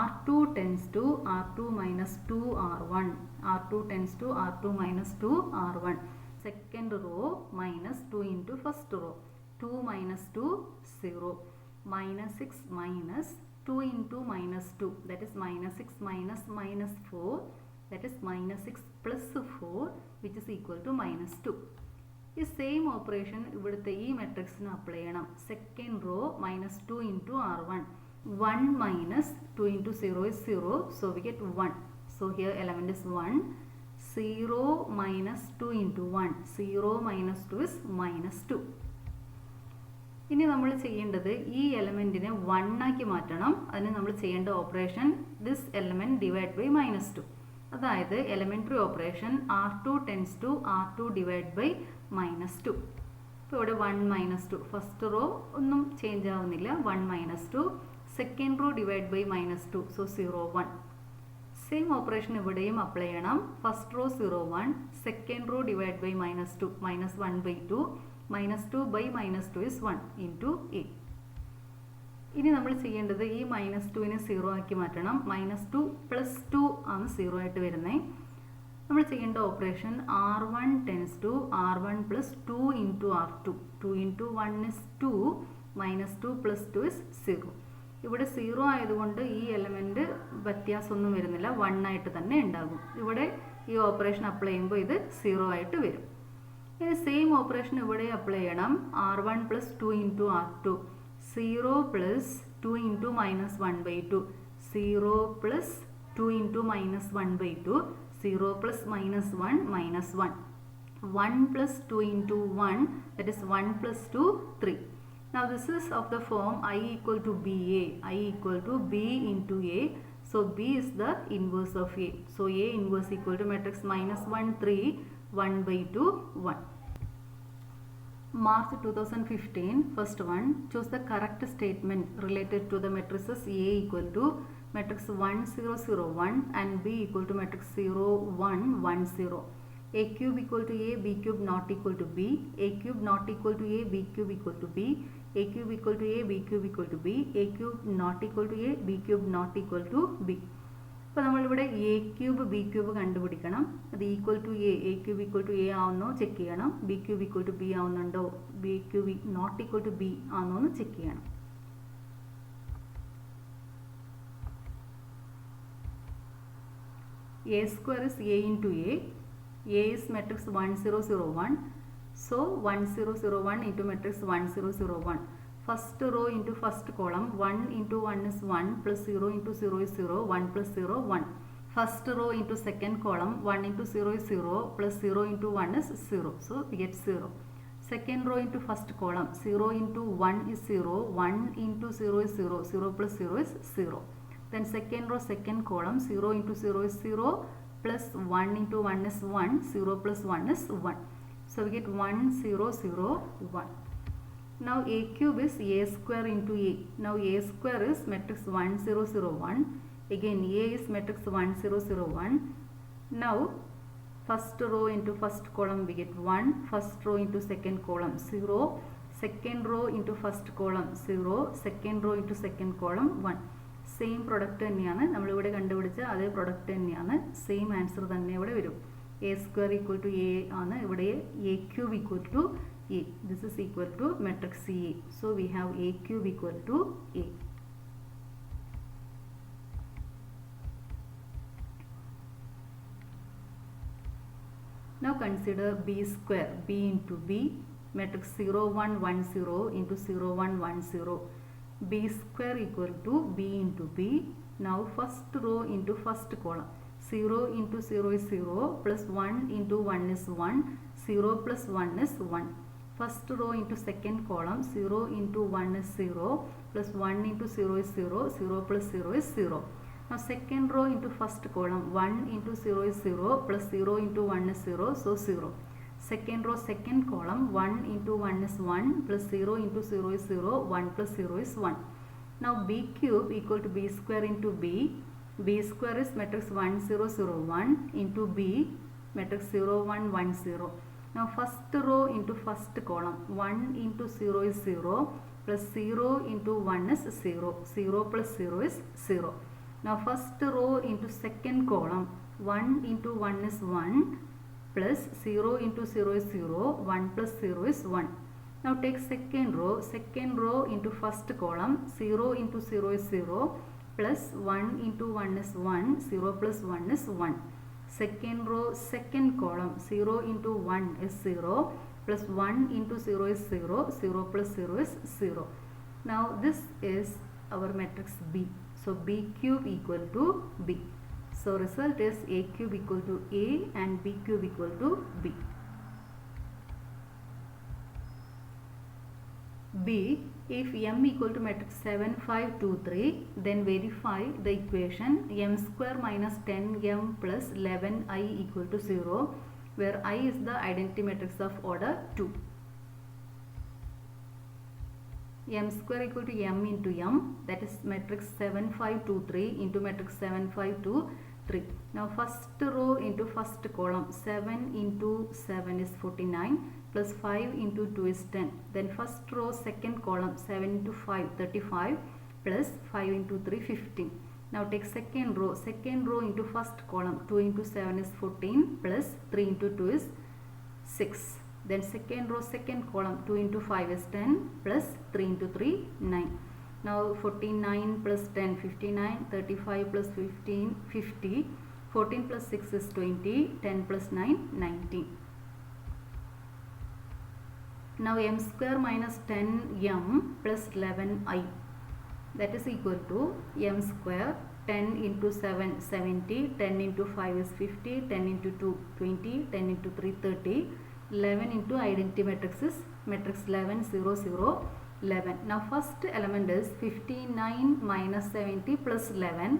R2 tends to R2 minus 2 R1. R2 tends to R2 minus 2 R1. Second row minus 2 into first row. 2 minus 2 0. Minus 6 minus 2 into minus 2, that is minus 6 minus minus 4, that is minus 6 plus 4, which is equal to minus 2. ഈ same operation ഇവിടുത്തെ ഈ മെട്രിക്സിന് apply ചെയ്യണം. Second row minus 2 into R1. 1 minus 2 into 0 is 0, so we get 1. So here element is 1. 0 minus 2 into 1. 0 minus 2 is minus 2. ഇനി നമ്മൾ ചെയ്യേണ്ടത് ഈ എലമെൻറ്റിനെ 1 ആക്കി മാറ്റണം. അതിന് നമ്മൾ ചെയ്യേണ്ട operation this element divide by minus 2. അതായത് elementary operation R2 tends to R2 divide by minus 2. അപ്പോൾ ഇവിടെ 1 മൈനസ് 2, ഫസ്റ്റ് റോ ഒന്നും ചേഞ്ച് ആവുന്നില്ല, 1 minus 2, second row divide by minus 2, so 0 1. Same operation ഇവിടെയും അപ്ലൈ ചെയ്യണം. First row 0 1, second row divide by minus 2, minus 1 by 2, minus 2 by minus 2 is 1 into A. ഇനി നമ്മൾ ചെയ്യേണ്ടത് ഈ മൈനസ് 2നെ 0 ആക്കി മാറ്റണം. മൈനസ് 2 പ്ലസ് 2 ആണ് 0 ആയിട്ട് വരുന്നത്. നമ്മൾ ചെയ്യേണ്ട operation R1 tends to R1 plus 2 into R2. 2 into 1 is 2, minus 2 plus 2 is 0. ഇവിടെ 0 ആയതുകൊണ്ട് ഈ എലമെൻറ്റ് വ്യത്യാസമൊന്നും വരുന്നില്ല, 1 ആയിട്ട് തന്നെ ഉണ്ടാകും. ഇവിടെ ഈ ഓപ്പറേഷൻ അപ്ലൈ ചെയ്യുമ്പോൾ ഇത് 0 ആയിട്ട് വരും. ഇനി സെയിം ഓപ്പറേഷൻ ഇവിടെ അപ്ലൈ ചെയ്യണം. R1 plus 2 into R2, 0 plus 2 into minus 1 by 2, 0 plus 2 into minus 1 by 2, 0 plus minus 1 minus 1, 1 plus 2 into 1, that is 1 plus 2 3. Now this is of the form I equal to BA, I equal to B into A. So B is the inverse of A. So A inverse equal to matrix minus 1 3, 1 by 2 1. March 2015, first one, choose the correct statement related to the matrices A equal to matrix 1 0 0 1 and B equal to matrix 0 1 1 0. A cube equal to A, B cube not equal to B, A cube not equal to A, B cube equal to B, A cube equal to A, B cube equal to B, A cube not equal to A, B cube not equal to B. അപ്പോൾ നമ്മളിവിടെ A cube B cube കണ്ടുപിടിക്കണം. അത് equal to A cube equal to A ആവുന്നോ check ചെയ്യണം. B cube equal to B ആവുന്നുണ്ടോ, B cube not equal to B ആവുന്നോ എന്ന് check ചെയ്യണം. A square is A into A. A is matrix 1 0 0 1. So 1 0 0 1 into matrix 1 0 0 1. First row into first column, 1 into 1 is 1 plus 0 into 0 is 0, 1 plus 0 1. First row into second column, 1 into 0 is 0 plus 0 into 1 is 0, so we get 0. Second row into first column, 0 into 1 is 0, 1 into 0 is 0, 0 plus 0 is 0. Then second row second column, 0 into 0 is 0 plus 1 into 1 is 1, 0 plus 1 is 1. So we get 1 0 0 1. Now A cube is A square into A. Now A square is matrix 1 0 0 1. Again A is matrix 1 0 0 1. Now first row into first column we get 1. First row into second column 0. Second row into first column 0. Second row into second column 1. Same product തന്നെയാണ് നമ്മളിവിടെ കണ്ടുപിടിച്ച അതേ product തന്നെയാണ്. Same answer തന്നെ ഇവിടെ വരും. A square equal to A ആണ്, ഇവിടെ A cube equal to A. This is equal to matrix A. So we have A cube equal to A. Now consider B square, B into B, matrix 0 1 1 0 into 0 1 1 0. B square equal to B into B. Now first row into first column, 0 into 0 is 0 plus 1 into 1 is 1, 0 plus 1 is 1. First row into second column, 0 into 1 is 0 plus 1 into 0 is 0, 0 plus 0 is 0. Now second row into first column, 1 into 0 is 0 plus 0 into 1 is 0, so 0. Second row second column, 1 into 1 is 1 plus 0 into 0 is 0, 1 plus 0 is 1. Now B cube equal to B square into B. B square is matrix 1 0 0 1 into B, matrix 0 1 1 0. Now first row into first column, 1 into 0 is 0 plus 0 into 1 is 0, 0 plus 0 is 0. Now first row into second column, 1 into 1 is 1 plus 0 into 0 is 0, 1 plus 0 is 1. Now take second row into first column, 0 into 0 is 0 plus 1 into 1 is 1, 0 plus 1 is 1. Second row second column, 0 into 1 is 0 plus 1 into 0 is 0, 0 plus 0 is 0. Now this is our matrix B. So B cube equal to B. So result is A cube equal to A and B cube equal to B. B, if M equal to matrix 7 5 2 3, then verify the equation M square minus 10M plus 11I equal to 0, where I is the identity matrix of order 2. m square equal to m into m, that is matrix 7 5 2 3 into matrix 7 5 2 3. Now first row into first column, 7 into 7 is 49 plus 5 into 2 is 10. Then first row second column, 7 into 5 35 plus 5 into 3 15. Now take second row into first column, 2 into 7 is 14 plus 3 into 2 is 6. Then second row second column, 2 into 5 is 10 plus 3 into 3 9. Now 49 plus 10 59, 35 plus 15 50, 14 plus 6 is 20, 10 plus 9 19. Now m square minus 10m plus 11i, that is equal to m square 10 into 7 70, 10 into 5 is 50, 10 into 2 20, 10 into 3 30, 11 into identity matrix is matrix 11 0 0 11. Now first element is 59 minus 70 plus 11.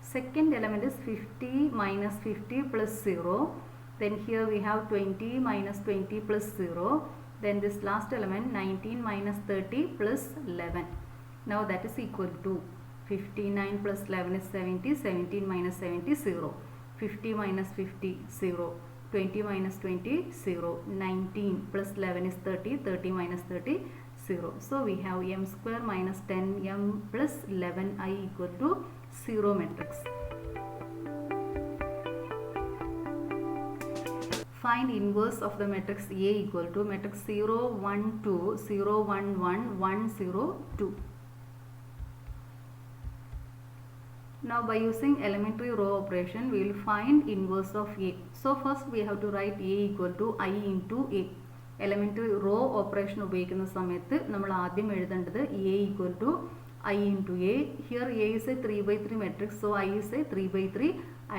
Second element is 50 minus 50 plus 0. Then here we have 20 minus 20 plus 0. Then this last element 19 minus 30 plus 11. Now that is equal to 59 plus 11 is 70, 17 minus 70 0, 50 minus 50 0, 20 minus 20 0, 19 plus 11 is 30, 30 minus 30 0. So we have m square minus 10m plus 11i equal to 0 matrix. Find inverse of the matrix A equal to matrix 0 1 2 0 1 1 1 0 2. Now by using elementary row operation we will find inverse of A. So first we have to write A equal to I into A. Elementary row operation ഉപയോഗിക്കുന്ന സമയത്ത് നമ്മൾ ആദ്യം എഴുതേണ്ടത് A equal to I into A. Here A is a 3/3 matrix, so I is a 3/3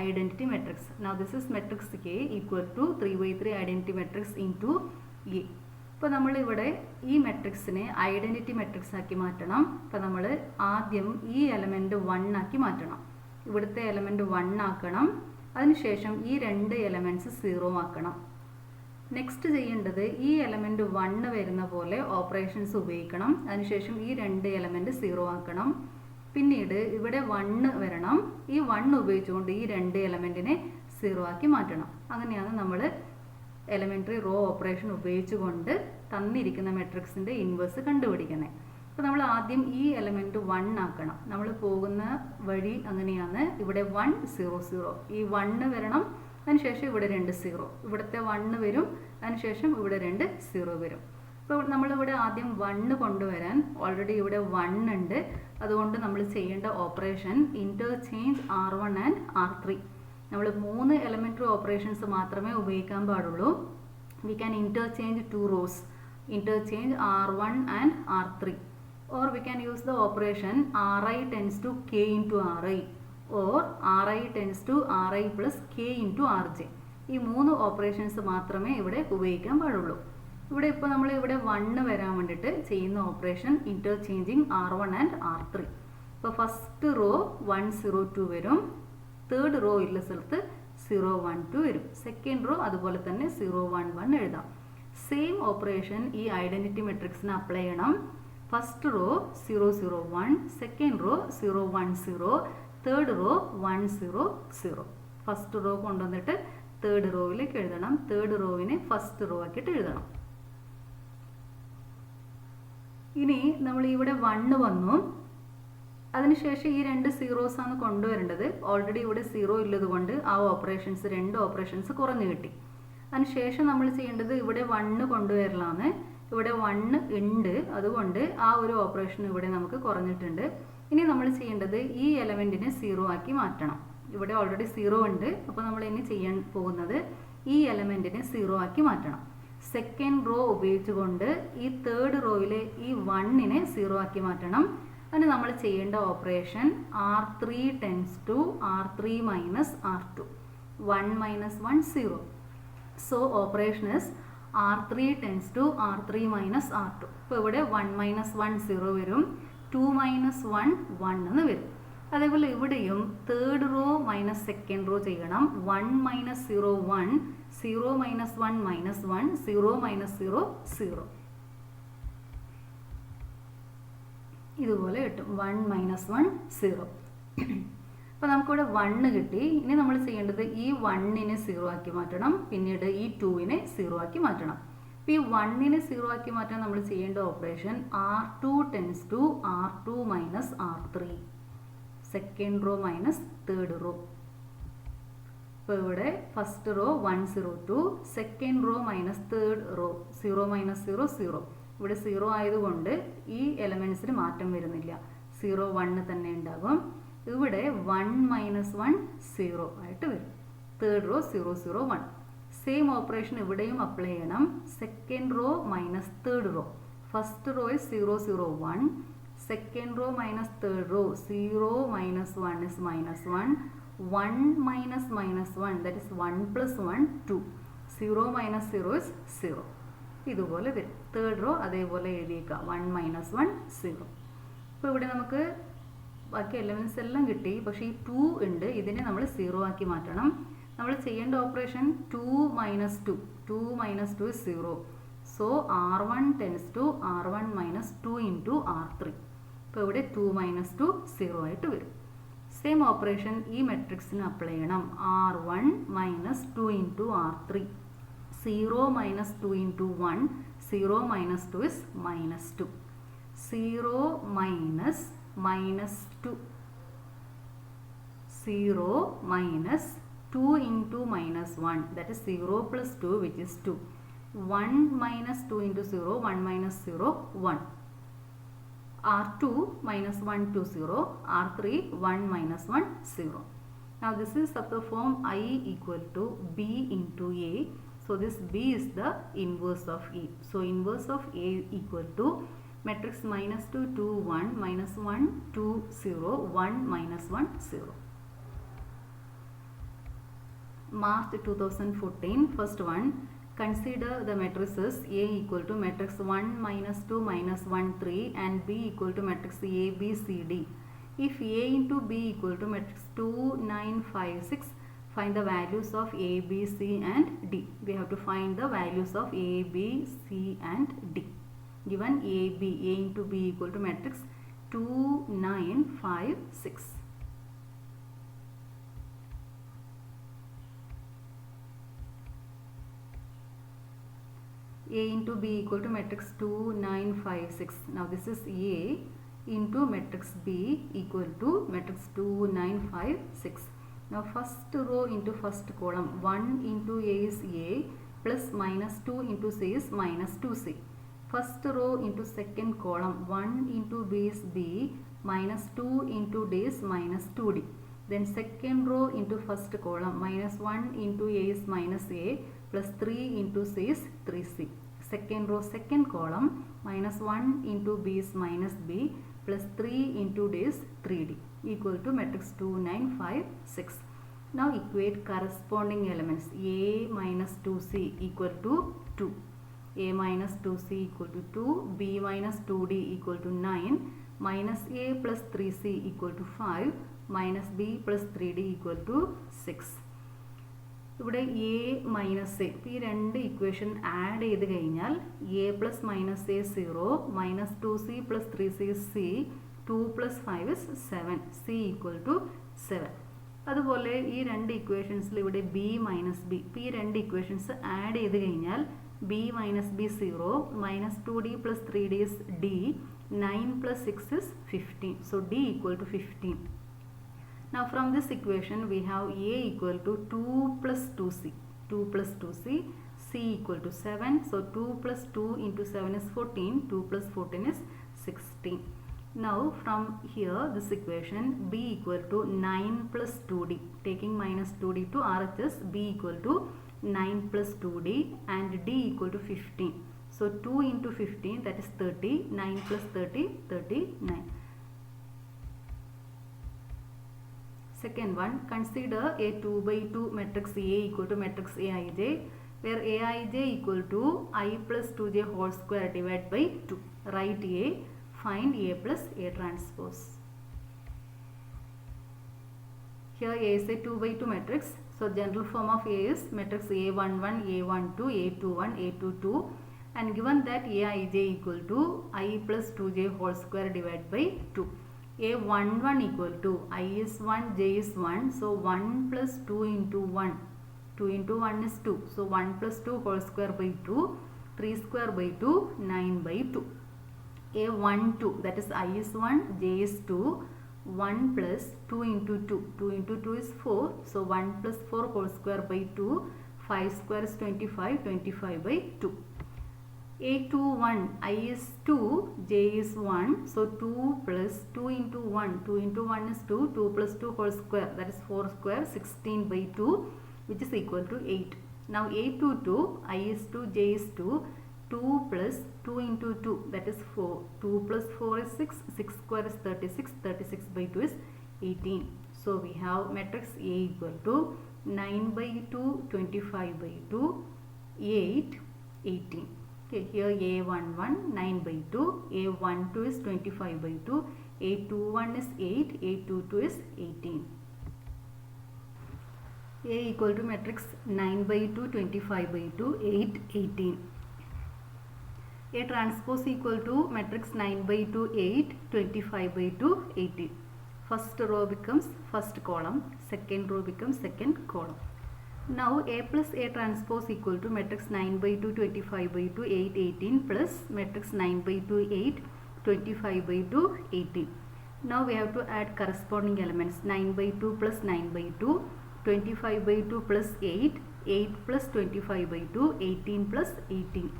identity matrix. Now this is matrix A equal to 3/3 identity matrix into A. ഇപ്പോൾ നമ്മൾ ഇവിടെ ഈ മെട്രിക്സിനെ identity matrix ആക്കി മാറ്റണം. അപ്പോൾ നമ്മൾ ആദ്യം ഈ എലമെന്റ് 1 ആക്കി മാറ്റണം. ഇവിടുത്തെ എലമെന്റ് 1 ആക്കണം. അതിനുശേഷം ഈ രണ്ട് എലമെന്റ്സ് 0 ആക്കണം. നെക്സ്റ്റ് ചെയ്യേണ്ടത് ഈ എലമെന്റ് 1 വരുന്ന പോലെ ഓപ്പറേഷൻസ് ഉപയോഗിക്കണം. അതിനുശേഷം ഈ രണ്ട് എലമെന്റ് 0 ആക്കണം. പിന്നീട് ഇവിടെ 1 വരണം. ഈ 1 ഉപയോഗിച്ചുകൊണ്ട് ഈ രണ്ട് എലമെന്റിനെ 0 ആക്കി മാറ്റണം. അങ്ങനെയാണ് നമ്മൾ എലമെന്ററി റോ ഓപ്പറേഷൻ ഉപയോഗിച്ചുകൊണ്ട് തന്നിരിക്കുന്ന മെട്രിക്സിന്റെ ഇൻവേഴ്സ് കണ്ടുപിടിക്കുന്നത്. അപ്പോൾ നമ്മൾ ആദ്യം ഈ എലമെന്റ് 1 ആക്കണം. നമ്മൾ പോകുന്ന വഴി അങ്ങനെയാണ്. ഇവിടെ 1 0 0, ഈ 1 വരണം. അതിനുശേഷം ഇവിടെ 2 0, ഇവിടുത്തെ 1 വരും. അതിനുശേഷം ഇവിടെ 2 0 വരും. അപ്പോൾ നമ്മളിവിടെ ആദ്യം 1 കൊണ്ടുവരാൻ ഓൾറെഡി ഇവിടെ 1 ഉണ്ട്. അതുകൊണ്ട് നമ്മൾ ചെയ്യേണ്ട operation interchange R1 and R3. നമ്മൾ 3 എലമെന്ററി ഓപ്പറേഷൻസ് മാത്രമേ ഉപയോഗിക്കാൻ പാടുള്ളൂ. We can interchange 2 rows, interchange R1 and R3, or we can use the operation Ri tends to k into Ri, or Ri tends to Ri plus k into Rj. ഈ 3 operations മാത്രമേ ഇവിടെ ഉപയോഗിക്കാൻ പാടുള്ളൂ. ഇവിടെ ഇപ്പോൾ നമ്മൾ ഇവിടെ 1 വരാൻ വേണ്ടിയിട്ട് ചെയ്യുന്ന operation interchanging R1 and R3. ഇപ്പോൾ ഫസ്റ്റ് റോ 1 0 2 വരും. തേർഡ് റോ ഉള്ള സ്ഥലത്ത് 0 1 2 വരും. സെക്കൻഡ് റോ അതുപോലെ തന്നെ 0 1 1 എഴുതാം. സെയിം ഓപ്പറേഷൻ ഈ ഐഡന്റിറ്റി മെട്രിക്സിന് അപ്ലൈ ചെയ്യണം. First row 0 0 1, second raw 0 1 0, third row 1 0 0. First row കൊണ്ടുവന്നിട്ട് തേർഡ് റോയിലേക്ക് എഴുതണം. തേർഡ് റോവിനെ ഫസ്റ്റ് റോ ആക്കിയിട്ട് എഴുതണം. ഇനി നമ്മൾ ഇവിടെ 1 വന്നു. അതിനുശേഷം ഈ രണ്ട് സീറോസ് ആണ് കൊണ്ടുവരേണ്ടത്. ഓൾറെഡി ഇവിടെ 0 ഉള്ളത് കൊണ്ട് ആ ഓപ്പറേഷൻസ് 2 ഓപ്പറേഷൻസ് കുറഞ്ഞു കിട്ടി. അതിനുശേഷം നമ്മൾ ചെയ്യേണ്ടത് ഇവിടെ 1 കൊണ്ടുവരലാണ്. ഇവിടെ 1 ഉണ്ട്, അതുകൊണ്ട് ആ ഒരു ഓപ്പറേഷൻ ഇവിടെ നമുക്ക് കുറഞ്ഞിട്ടുണ്ട്. ഇനി നമ്മൾ ചെയ്യേണ്ടത് ഈ എലമെന്റിനെ 0 ആക്കി മാറ്റണം. ഇവിടെ ഓൾറെഡി 0 ഉണ്ട്. അപ്പോൾ നമ്മൾ ഇനി ചെയ്യാൻ പോകുന്നത് ഈ എലമെന്റിനെ 0 ആക്കി മാറ്റണം. സെക്കൻഡ് റോ ഉപയോഗിച്ചുകൊണ്ട് ഈ തേർഡ് റോയിലെ ഈ 1നെ 0 ആക്കി മാറ്റണം. അതിന് നമ്മൾ ചെയ്യേണ്ട operation R3 tends to R3 minus R2, 1 minus 1 0. So operation is R3 tends to R3 minus R2. ഇപ്പോൾ ഇവിടെ 1 minus 1 0 വരും, 2 minus 1 1 എന്ന് വരും. അതേപോലെ ഇവിടെയും third row minus second row ചെയ്യണം. 1 minus 0 1, 0 minus 1 minus 1, 0 minus 0 0. ഇതുപോലെ കിട്ടും 1 മൈനസ് 1 0. അപ്പോൾ നമുക്കിവിടെ 1 കിട്ടി. ഇനി നമ്മൾ ചെയ്യേണ്ടത് ഈ 1നെ 0 ആക്കി മാറ്റണം, പിന്നീട് ഈ 2നെ 0 ആക്കി മാറ്റണം. അപ്പോൾ ഈ 1നെ 0 ആക്കി മാറ്റാൻ നമ്മൾ ചെയ്യേണ്ട operation R2 tends to R2 minus R3, second row minus third row. അപ്പോൾ ഇവിടെ first row 1 0 2, second row minus third row 0 minus 0 0. ഇവിടെ 0 ആയതുകൊണ്ട് ഈ എലമെൻറ്റ്സിന് മാറ്റം വരുന്നില്ല, 0 1 തന്നെ ഉണ്ടാകും. ഇവിടെ 1 മൈനസ് 1 0 ആയിട്ട് വരും. Third row 0 0 1. സെയിം ഓപ്പറേഷൻ ഇവിടെയും അപ്ലൈ ചെയ്യണം. Second row minus third raw. First row is 0 0 1. Second row minus third row 0 minus 1 is minus 1. 1 minus minus 1, that is 1 plus 1 2. 0 minus 0 is 0. ഇതുപോലെ വരും. തേർഡ് റോ അതേപോലെ എഴുതിയേക്കാം, 1 minus 1 0. അപ്പോൾ ഇവിടെ നമുക്ക് ബാക്കി elements എല്ലാം കിട്ടി, പക്ഷേ ഈ 2 ഉണ്ട്, ഇതിനെ നമ്മൾ 0 ആക്കി മാറ്റണം. നമ്മൾ ചെയ്യേണ്ട operation 2 minus 2. 2 minus 2 is 0. So R1 tends to R1 minus 2 into R3. അപ്പോൾ ഇവിടെ 2 മൈനസ് 2 0 ആയിട്ട് വരും. സെയിം ഓപ്പറേഷൻ ഈ മെട്രിക്സിന് അപ്ലൈ ചെയ്യണം. R1 minus 2 into R3. 0 minus 2 into 1. 0 minus 2 is minus 2. 0 minus minus 2. 0 minus 2 into minus 1, that is 0 plus 2, which is 2. 1 minus 2 into 0, 1 minus 0, 1. R2 minus 1 to 0, R3 1 minus 1 0. Now this is of the form I equal to B into A. So this B is the inverse of A. So inverse of A equal to matrix minus 2 2 1 minus 1 2 0 1 minus 1 0. March 2014. First one, consider the matrices A equal to matrix 1 minus 2 minus 1 3 and B equal to matrix A B C D. If A into B equal to matrix 2 9 5 6, find the values of A B C and D. We have to find the values of A B C and D. Given A into B equal to matrix 2 9 5 6. A into B equal to matrix 2 9 5 6. Now this is A into matrix B equal to matrix 2 9 5 6. Now first row into first column, 1 into A is A plus minus 2 into C is minus 2C. First row into second column, 1 into B is B minus 2 into D is minus 2D. Then second row into first column, minus 1 into A is minus A plus 3 into C is 3C. Second row second column, minus 1 into B is minus B plus 3 into D is 3D equal to matrix 2 9 5 6. Now equate corresponding elements. A minus 2C equal to 2. A minus 2C equal to 2. B minus 2D equal to 9. Minus A plus 3C equal to 5. Minus B plus 3D equal to 6. ഇവിടെ A minus A, ഈ രണ്ട് equation add ചെയ്ത് കഴിഞ്ഞാൽ A plus minus A 0, minus 2C plus 3C C, 2 plus 5 is 7, C equal to 7. അതുപോലെ ഈ രണ്ട് ഇക്വേഷൻസിൽ ഇവിടെ B minus B, ഈ രണ്ട് ഇക്വേഷൻസ് ആഡ് ചെയ്ത് കഴിഞ്ഞാൽ B minus B 0, minus 2D plus 3D is D, 9 plus 6 is 15. So D equal to 15. Now from this equation we have A equal to 2 plus 2C. 2 plus 2C. C equal to 7. So 2 plus 2 into 7 is 14. 2 plus 14 is 16. Now from here this equation B equal to 9 plus 2D. Taking minus 2D to RHS, B equal to 9 plus 2D and D equal to 15. So 2 into 15, that is 30. 9 plus 30, 39. Second one, consider a 2 by 2 matrix A equal to matrix Aij, where Aij equal to I plus 2j whole square divided by 2. Write A, find A plus A transpose. Here A is a 2 by 2 matrix. So general form of A is matrix A11, A12, A21, A22. and given that Aij equal to I plus 2j whole square divided by 2. A11 equal to I is 1, j is 1, so 1 plus 2 into 1. 2 into 1 is 2, so 1 plus 2 whole square by 2, 3 square by 2, 9 by 2. A12, that is I is 1, j is 2, 1 plus 2 into 2, 2 into 2 is 4, so 1 plus 4 whole square by 2, 5 square is 25, 25 by 2. A21, I is 2, j is 1, so 2 plus 2 into 1, 2 into 1 is 2, 2 plus 2 whole square, that is 4 square, 16 by 2, which is equal to 8. Now A22, I is 2, j is 2, 2 plus 2 into 2, that is 4, 2 plus 4 is 6, 6 square is 36, 36 by 2 is 18. So we have matrix A equal to 9 by 2, 25 by 2, 8, 18. Okay, here A11 9 by 2, A12 is 25 by 2, A21 is 8, A22 is 18. A equal to matrix 9 by 2, 25 by 2, 8, 18. A transpose equal to matrix 9 by 2, 8, 25 by 2, 18. First row becomes first column, second row becomes second column. Now A plus A transpose equal to matrix 9 by 2, 25 by 2, 8, 18 plus matrix 9 by 2, 8, 25 by 2, 18. Now we have to add corresponding elements, 9 by 2 plus 9 by 2, 25 by 2 plus 8, 8 plus 25 by 2, 18 plus 18.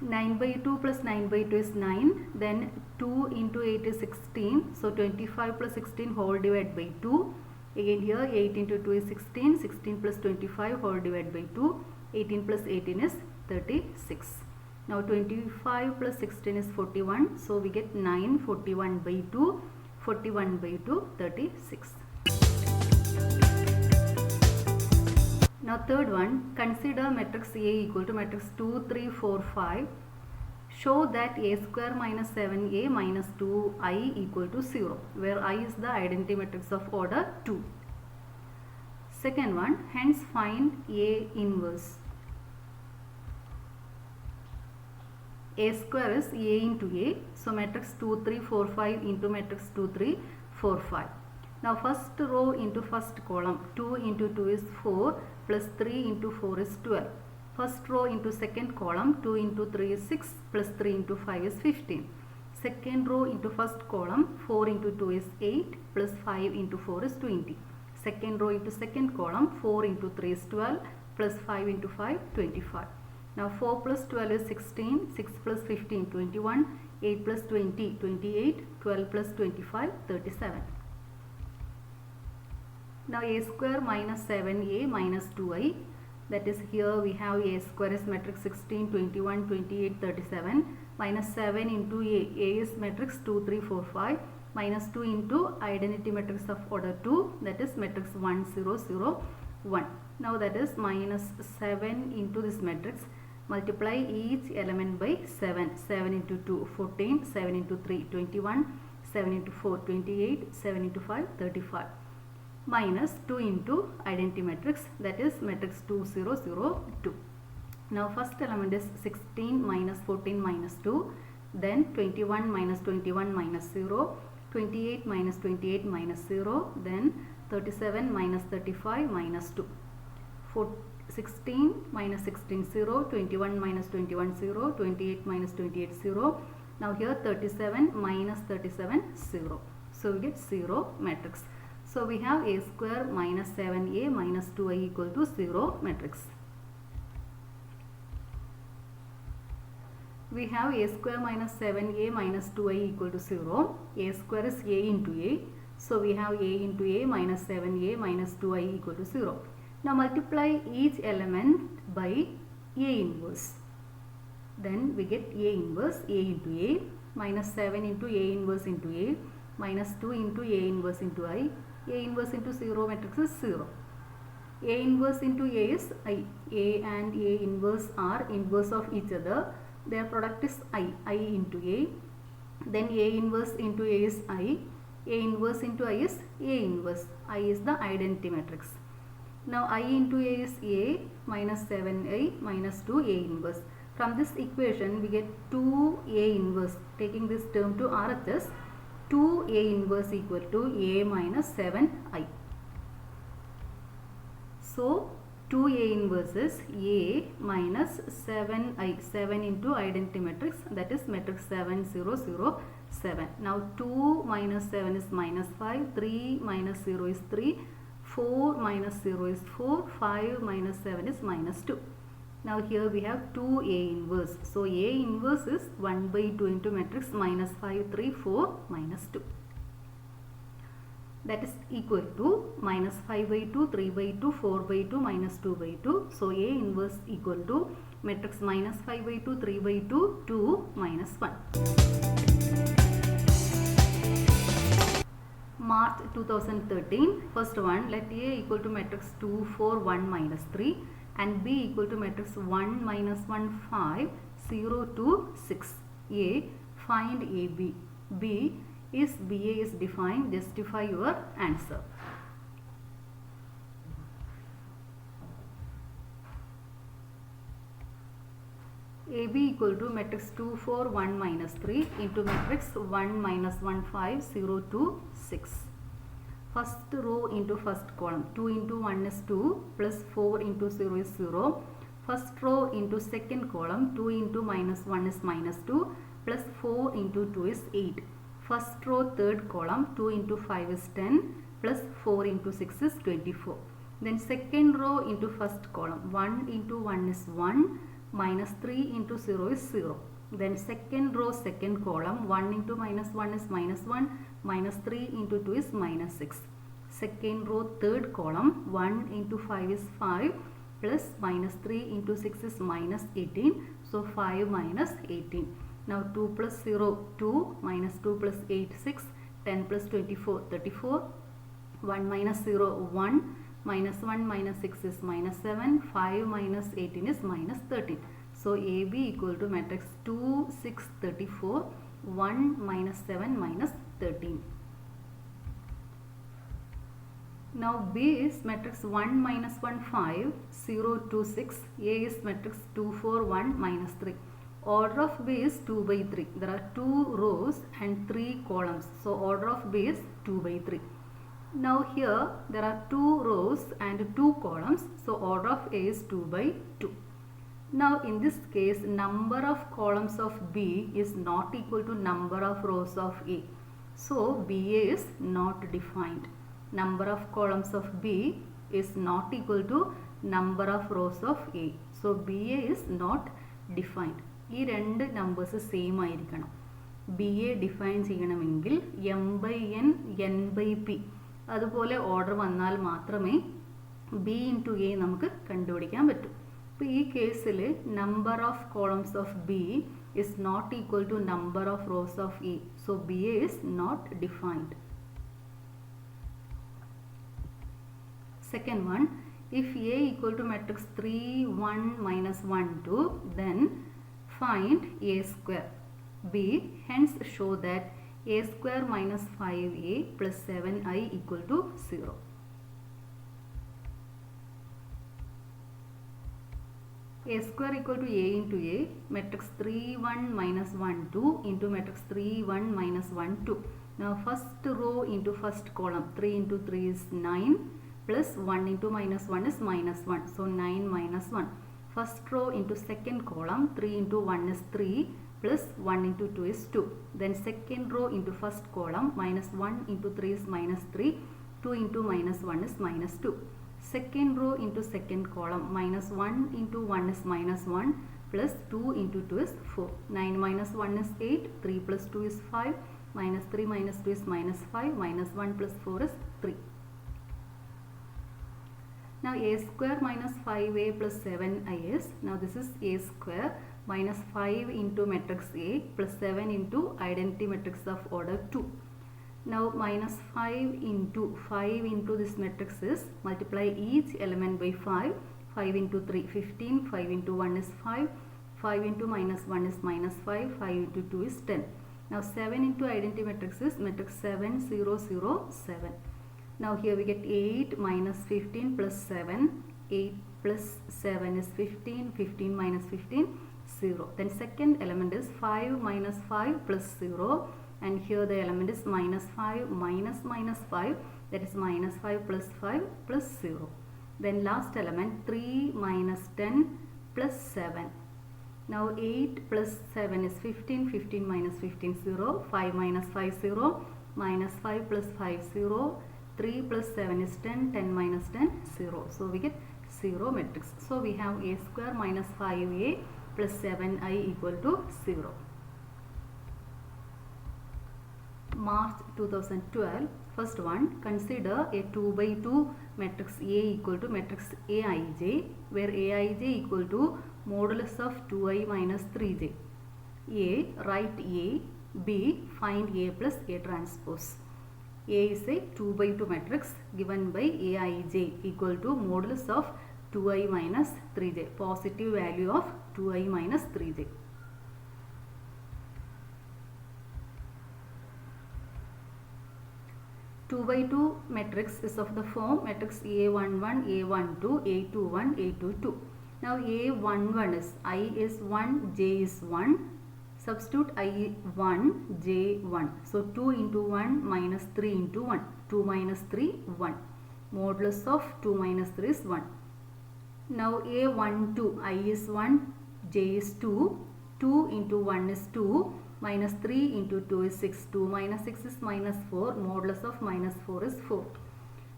9 by 2 plus 9 by 2 is 9, then 2 into 8 is 16, so 25 plus 16 whole divided by 2. Again here 8 into 2 is 16, 16 plus 25 whole divided by 2, 18 plus 18 is 36. Now 25 plus 16 is 41, so we get 9, 41 by 2, 41 by 2, 36. Now third one, consider matrix A equal to matrix 2, 3, 4, 5. Show that A square minus 7A minus 2I equal to 0, where I is the identity matrix of order 2. Second one, hence find A inverse. A square is A into A, so matrix 2, 3, 4, 5 into matrix 2, 3, 4, 5. Now first row into first column, 2 into 2 is 4 plus 3 into 4 is 12. First row into second column, 2 into 3 is 6 plus 3 into 5 is 15. Second row into first column, 4 into 2 is 8 plus 5 into 4 is 20. Second row into second column, 4 into 3 is 12 plus 5 into 5, 25. Now 4 plus 12 is 16, 6 plus 15, 21, 8 plus 20, 28, 12 plus 25, 37. Now A square minus 7A minus 2I, that is here we have A square is matrix 16, 21, 28, 37 minus 7 into A is matrix 2, 3, 4, 5 minus 2 into identity matrix of order 2, that is matrix 1, 0, 0, 1. Now that is minus 7 into this matrix, multiply each element by 7, 7 into 2, 14, 7 into 3, 21, 7 into 4, 28, 7 into 5, 35. Minus 2 into identity matrix, that is matrix 2, 0, 0, 2. Now first element is 16 minus 14 minus 2, then 21 minus 21 minus 0, 28 minus 28 minus 0, then 37 minus 35 minus 2. 16 minus 16 0, 21 minus 21 0, 28 minus 28 0. Now here 37 minus 37 0. So we get 0 matrix. So we have A square minus 7A minus 2I equal to 0 matrix. We have A square minus 7A minus 2I equal to 0. A square is A into A. So we have A into A minus 7A minus 2I equal to 0. Now multiply each element by A inverse. Then we get A inverse A into A minus 7 into A inverse into A minus 2 into A inverse into I. A inverse into 0 matrix is 0. A inverse into A is I. A and A inverse are inverse of each other. Their product is I into A. Then A inverse into A is I. A inverse into I is A inverse. I is the identity matrix. Now I into A is A minus 7I minus 2 A inverse. From this equation we get 2A inverse. Taking this term to RHS, 2A inverse equal to A minus 7I. So 2A inverse is A minus 7I, 7 into identity matrix, that is matrix 7 0 0 7. Now 2 minus 7 is minus 5, 3 minus 0 is 3, 4 minus 0 is 4, 5 minus 7 is minus 2. Now here we have 2A inverse. So A inverse is 1 by 2 into matrix minus 5, 3, 4, minus 2. That is equal to minus 5 by 2, 3 by 2, 4 by 2, minus 2 by 2. So A inverse equal to matrix minus 5 by 2, 3 by 2, 2, minus 1. March 2013. First one, let A equal to matrix 2, 4, 1, minus 3 and B equal to matrix 1, minus 1, 5, 0, 2, 6. A, find AB. B is BA is defined. Justify your answer. AB equal to matrix 2, 4, 1, minus 3 into matrix 1, minus 1, 5, 0, 2, 6. First row into first column. 2 into 1 is 2 plus 4 into 0 is 0. First row into second column. 2 into minus 1 is minus 2 plus 4 into 2 is 8. First row third column. 2 into 5 is 10 plus 4 into 6 is 24. Then second row into first column. 1 into 1 is 1. Minus 3 into 0 is 0. Then second row second column, 1 into minus 1 is minus 1, minus 3 into 2 is minus 6. Second row third column, 1 into 5 is 5 plus minus 3 into 6 is minus 18. So 5 minus 18. Now 2 plus 0, 2, minus 2 plus 8, 6, 10 plus 24, 34, 1 minus 0, 1, minus 1 minus 6 is minus 7, 5 minus 18 is minus 13. So AB equal to matrix 2, 6, 34, 1 minus 7 minus 13. Now B is matrix 1 minus 1 5, 0, 2, 6. A is matrix 2, 4, 1 minus 3. Order of B is 2 by 3. There are 2 rows and 3 columns. So order of B is 2 by 3. Now here there are 2 rows and 2 columns. So order of A is 2 by 2. Now in this case number of columns of B is not equal to number of rows of A. So BA is not defined. Number of columns of B is not equal to number of rows of A. So BA is not defined. ഈ രണ്ട് numbers same ആയിരിക്കണം. B A define ചെയ്യണമെങ്കിൽ M by N, N by P അതുപോലെ order വന്നാൽ മാത്രമേ B into A നമുക്ക് കണ്ടുപിടിക്കാൻ പറ്റൂ. അപ്പോൾ ഈ കേസിൽ number of columns of B is not equal to number of rows of A. So B A is not defined. Second one, if A equal to matrix 3, 1, minus 1, 2, then find A square. B, hence show that A square minus 5A plus 7I equal to 0. A square equal to A into A, matrix 3, 1, minus 1, 2 into matrix 3, 1, minus 1, 2. Now first row into first column, 3 into 3 is 9. Plus 1 into minus 1 is minus 1. So 9 minus 1. First row into second column, 3 into 1 is 3 plus 1 into 2 is 2. Then second row into first column, minus 1 into 3 is minus 3. 2 into minus 1 is minus 2. Second row into second column, minus 1 into 1 is minus 1 plus 2 into 2 is 4. 9 minus 1 is 8. 3 plus 2 is 5. Minus 3 minus 2 is minus 5. Minus 1 plus 4 is 3. Now A square minus 5A plus 7I is, now this is A square minus 5 into matrix A plus 7 into identity matrix of order 2. Now minus 5 into this matrix is, multiply each element by 5. 5 into 3, 15. 5 into 1 is 5. 5 into minus 1 is minus 5. 5 into 2 is 10. Now 7 into identity matrix is matrix 7, 0, 0, 7. Now here we get 8 minus 15 plus 7. 8 plus 7 is 15. 15 minus 15, 0. Then second element is 5 minus 5 plus 0. And here the element is minus 5 minus minus 5. That is minus 5 plus 5 plus 0. Then last element 3 minus 10 plus 7. Now 8 plus 7 is 15. 15 minus 15, 0. 5 minus 5, 0. Minus 5 plus 5, 0. 3 plus 7 is 10. 10 minus 10, 0. So we get 0 matrix. So we have a square minus 5a plus 7i equal to 0. March 2012. First one, consider a 2 by 2 matrix A equal to matrix Aij, where Aij equal to modulus of 2i minus 3j. A, write A. B, find A plus A transpose. A is a 2 by 2 matrix given by Aij equal to modulus of 2i minus 3j, positive value of 2i minus 3j. Two by two matrix is of the form matrix A11, A12, A21, A22. Now A11 is I is 1, J is 1. Substitute I1, J1. So 2 into 1 minus 3 into 1. 2 minus 3, 1. Modulus of 2 minus 3 is 1. Now A12, I is 1, J is 2. 2 into 1 is 2. Minus 3 into 2 is 6. 2 minus 6 is minus 4. Modulus of minus 4 is 4.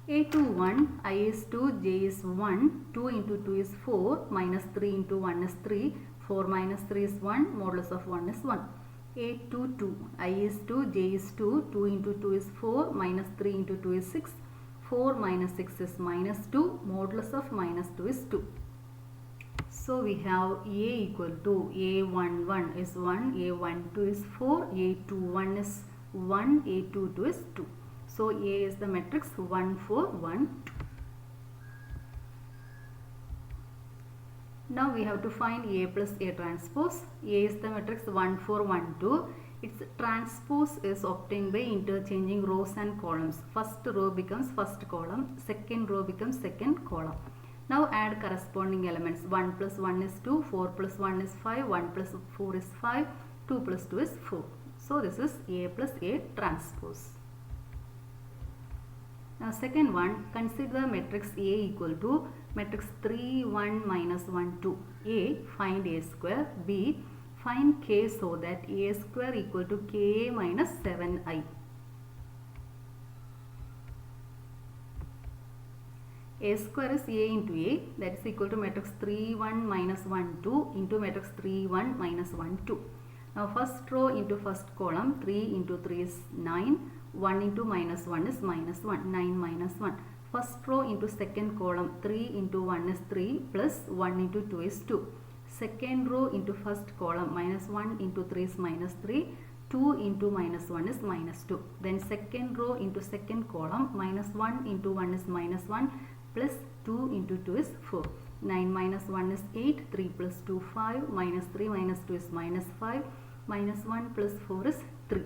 A21, I is 2, J is 1. 2 into 2 is 4. Minus 3 into 1 is 3. 4 minus 3 is 1. Modulus of 1 is 1. A22, I is 2, J is 2. 2 into 2 is 4. Minus 3 into 2 is 6. 4 minus 6 is minus 2. Modulus of minus 2 is 2. So we have A equal to A11 is 1, A12 is 4, A21 is 1, A22 is 2. So A is the matrix 1, 4, 1, 2. Now we have to find A plus A transpose. A is the matrix 1, 4, 1, 2. Its transpose is obtained by interchanging rows and columns. First row becomes first column, second row becomes second column. Now add corresponding elements. 1 plus 1 is 2, 4 plus 1 is 5, 1 plus 4 is 5, 2 plus 2 is 4. So this is A plus A transpose. Now second one, consider matrix A equal to matrix 3, 1, minus 1, 2. A, find A square. B, find K so that A square equal to Ka minus 7i. A square is A into A, that is equal to matrix 3, 1, minus 1, 2 into matrix 3, 1, minus 1, 2. Now first row into first column, 3 into 3 is 9, 1 into minus 1 is minus 1, 9 minus 1. First row into second column, 3 into 1 is 3 plus 1 into 2 is 2. Second row into first column, minus 1 into 3 is minus 3, 2 into minus 1 is minus 2. Then second row into second column, minus 1 into 1 is minus 1 plus 2 into 2 is 4. 9 minus 1 is 8, 3 plus 2, 5, minus 3 minus 2 is minus 5, minus 1 plus 4 is 3.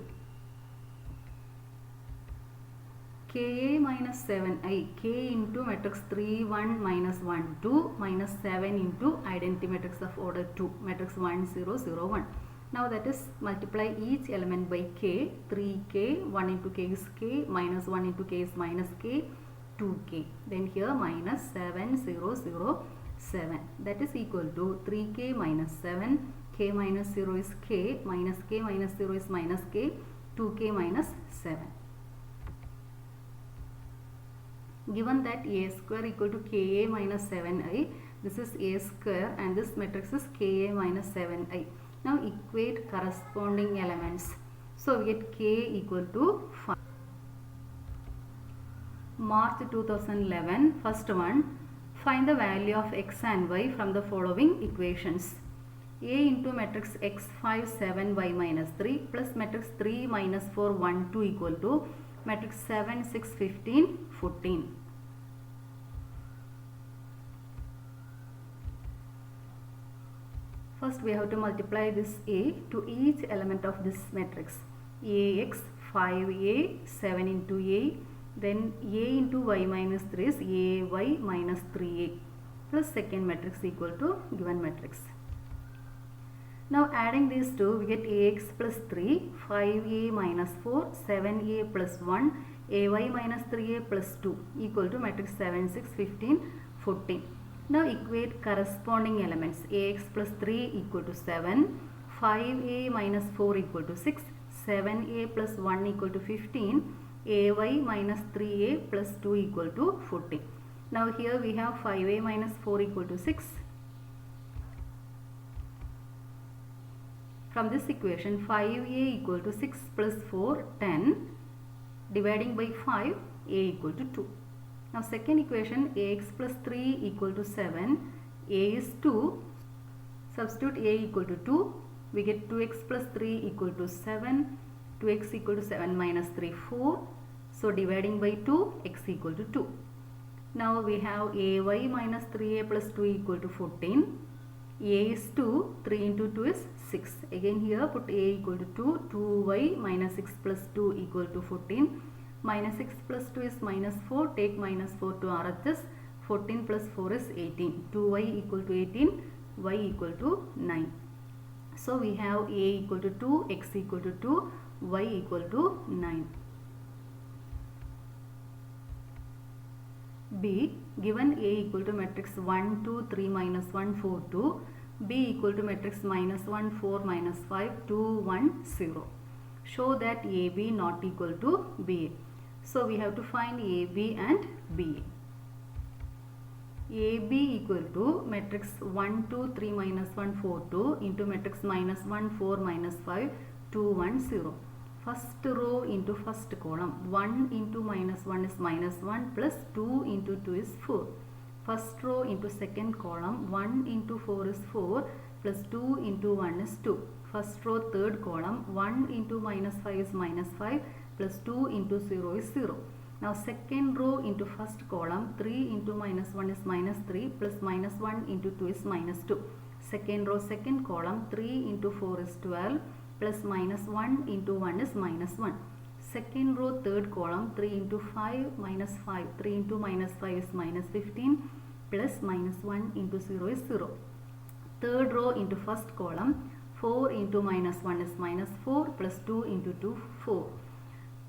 Ka minus 7i, K into matrix 3, 1, minus 1, 2, minus 7 into identity matrix of order 2, matrix 1, 0, 0, 1. Now that is multiply each element by K, 3K, 1 into K is K, minus 1 into K is minus K, 2K. Then here minus 7, 0, 0, 7. That is equal to 3K minus 7, K minus 0 is K, minus K minus 0 is minus K, 2K minus 7. Given that A square equal to Ka minus 7i, this is A square and this matrix is Ka minus 7i. Now equate corresponding elements. So we get K equal to 5. March 2011, first one, find the value of x and y from the following equations. A into matrix x 5, 7, y minus 3 plus matrix 3 minus 4, 1, 2 equal to matrix 7, 6, 15, 14. First we have to multiply this A to each element of this matrix. Ax 5A, 7 into A, Then A into y minus 3 is AY minus 3A plus second matrix equal to given matrix. Now adding these two, we get AX plus 3, 5A minus 4, 7A plus 1, AY minus 3A plus 2 equal to matrix 7, 6, 15, 14. Now equate corresponding elements. AX plus 3 equal to 7, 5A minus 4 equal to 6, 7A plus 1 equal to 15, AY minus 3A plus 2 equal to 14. Now here we have 5A minus 4 equal to 6. From this equation, 5A equal to 6 plus 4, 10. Dividing by 5, A equal to 2. Now second equation, AX plus 3 equal to 7. A is 2. Substitute A equal to 2. We get 2x plus 3 equal to 7. 2x equal to 7 minus 3, 4. So dividing by 2, x equal to 2. Now we have AY minus 3A plus 2 equal to 14. A is 2, 3 into 2 is 6. Again here put A equal to 2, 2y minus 6 plus 2 equal to 14. Minus 6 plus 2 is minus 4, take minus 4 to RHS. 14 plus 4 is 18. 2y equal to 18, y equal to 9. So we have A equal to 2, x equal to 2, y equal to 9. B, given A equal to matrix 1, 2, 3, minus 1, 4, 2. B equal to matrix minus 1, 4, minus 5, 2, 1, 0. Show that AB not equal to BA. So we have to find AB and BA. AB equal to matrix 1, 2, 3, minus 1, 4, 2 into matrix minus 1, 4, minus 5, 2, 1, 0. First row into first column. 1 into minus 1 is minus 1 plus 2 into 2 is 4. First row into second column. 1 into 4 is 4 plus 2 into 1 is 2. First row third column. 1 into minus 5 is minus 5 plus 2 into 0 is 0. Now second row into first column. 3 into minus 1 is minus 3 plus minus 1 into 2 is minus 2. Second row second column. 3 into 4 is 12. Plus minus 1 into 1 is minus 1. Second row third column 3 into 5 minus 5. 3 into minus 5 is minus 15 plus minus 1 into 0 is 0. Third row into first column 4 into minus 1 is minus 4 plus 2 into 2 4.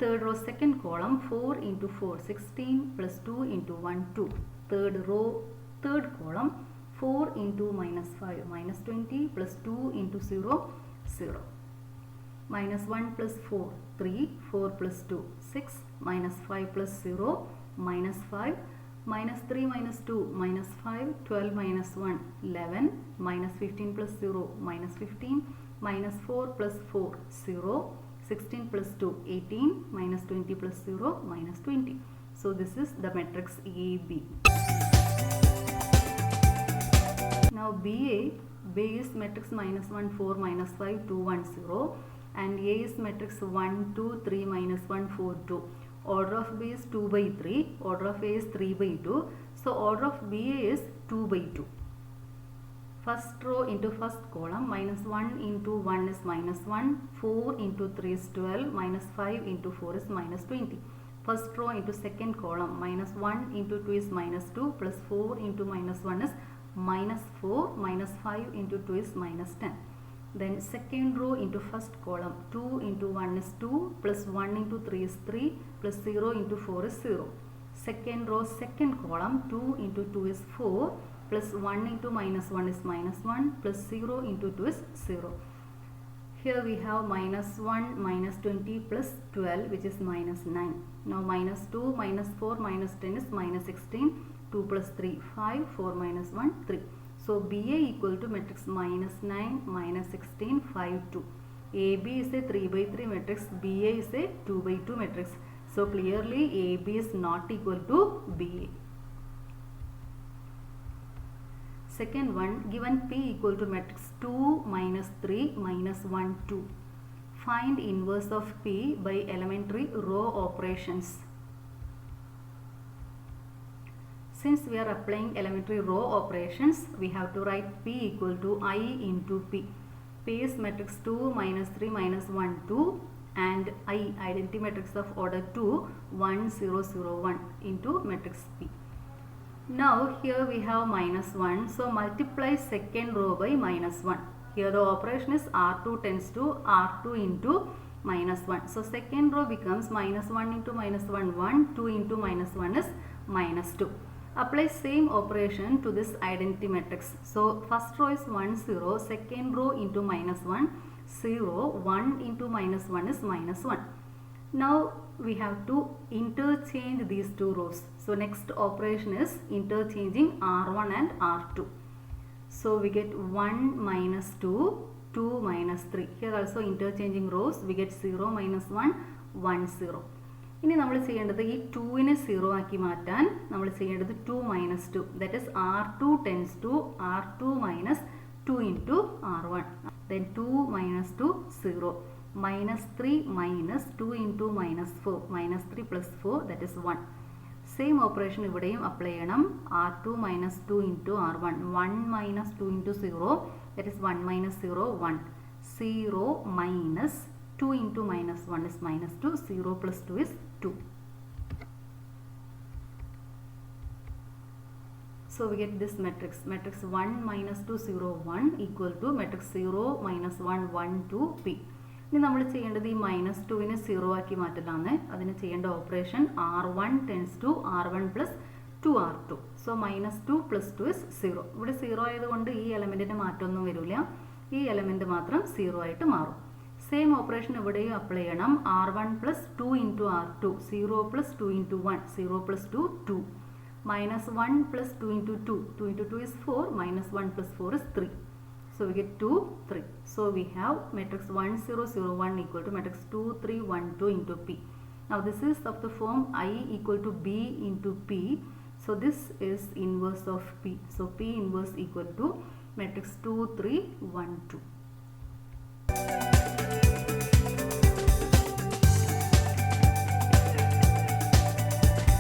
Third row second column 4 into 4 16 plus 2 into 1 2. Third row third column 4 into minus 5 minus 20 plus 2 into 0 0. Minus 1 plus 4, 3, 4 plus 2, 6, minus 5 plus 0, minus 5, minus 3 minus 2, minus 5, 12 minus 1, 11, minus 15 plus 0, minus 15, minus 4 plus 4, 0, 16 plus 2, 18, minus 20 plus 0, minus 20. So this is the matrix AB. Now BA, B is matrix minus 1, 4, minus 5, 2, 1, 0. And A is matrix 1, 2, 3, minus 1, 4, 2. Order of B is 2 by 3. Order of A is 3 by 2. So order of BA is 2 by 2. First row into first column. Minus 1 into 1 is minus 1. 4 into 3 is 12. Minus 5 into 4 is minus 20. First row into second column. Minus 1 into 2 is minus 2. Plus 4 into minus 1 is minus 4. Minus 5 into 2 is minus 10. Then second row into first column. 2 into 1 is 2 plus 1 into 3 is 3 plus 0 into 4 is 0. Second row second column. 2 into 2 is 4 plus 1 into minus 1 is minus 1 plus 0 into 2 is 0. Here we have minus 1 minus 20 plus 12 which is minus 9. Now minus 2 minus 4 minus 10 is minus 16. 2 plus 3 5 4 minus 1 3. So BA equal to matrix minus 9 minus 16 5 2. AB is a 3 by 3 matrix. BA is a 2 by 2 matrix. So clearly AB is not equal to BA. Second one, given P equal to matrix 2 minus 3 minus 1 2. Find inverse of P by elementary row operations. Since we are applying elementary row operations, we have to write P equal to I into P. P is matrix 2 minus 3 minus 1 2 and and I, identity matrix of order 2, 1 0 0 1 into matrix P. Now here we have minus 1, so multiply second row by minus 1. Here the operation is R2 tends to R2 into minus 1. So second row becomes minus 1 into minus 1, 1, 2 into minus 1 is minus 2. Apply same operation to this identity matrix. So first row is 1 0, second row into minus 1, 0, 1 into minus 1 is minus 1. Now we have to interchange these two rows. So next operation is interchanging R1 and R2. So we get 1 minus 2, 2 minus 3. Here also interchanging rows, we get 0 minus 1, 1 0. ഇനി നമ്മൾ ചെയ്യേണ്ടത് ഈ 2നെ 0 ആക്കി മാറ്റാൻ നമ്മൾ ചെയ്യേണ്ടത് 2 minus 2, that is R2 tends to R2 minus 2 into R1. Then 2 minus 2, 0. Minus 3 minus 2 into minus 4. Minus 3 plus 4, that is 1. Same operation ഇവിടെയും apply ചെയ്യണം. R2 minus 2 into R1. 1 minus 2 into 0, that is 1 minus 0, 1. 0 minus 2 into minus 1 is minus 2. 0 plus 2 is 2. So we get this matrix. Matrix 1 minus 2 0 1 equal to matrix 0 minus 1 1 2 P. ഇനി നമ്മൾ ചെയ്യേണ്ടത് ഈ minus 2നെ 0 ആക്കി മാറ്റലാണ്. അതിന് ചെയ്യേണ്ട operation R1 tends to R1 plus 2R2. So minus 2 plus 2 is 0. ഇവിടെ 0 ആയതുകൊണ്ട് ഈ എലമെൻറ്റിന് മാറ്റമൊന്നും വരില്ല. ഈ എലമെൻറ്റ് മാത്രം 0 ആയിട്ട് മാറും. സെയിം ഓപ്പറേഷൻ ഇവിടെയും അപ്ലൈ ചെയ്യണം. R1 plus 2 into R2. 0 plus 2 into 1. 0 plus 2, 2. Minus 1 plus 2 into 2. 2 into 2 is 4. Minus 1 plus 4 is 3. So we get 2, 3. So we have matrix 1 0 0 1 equal to matrix 2 3 1 2 into P. Now this is of the form I equal to B into P. So this is inverse of P. So P inverse equal to matrix 2 3 1 2.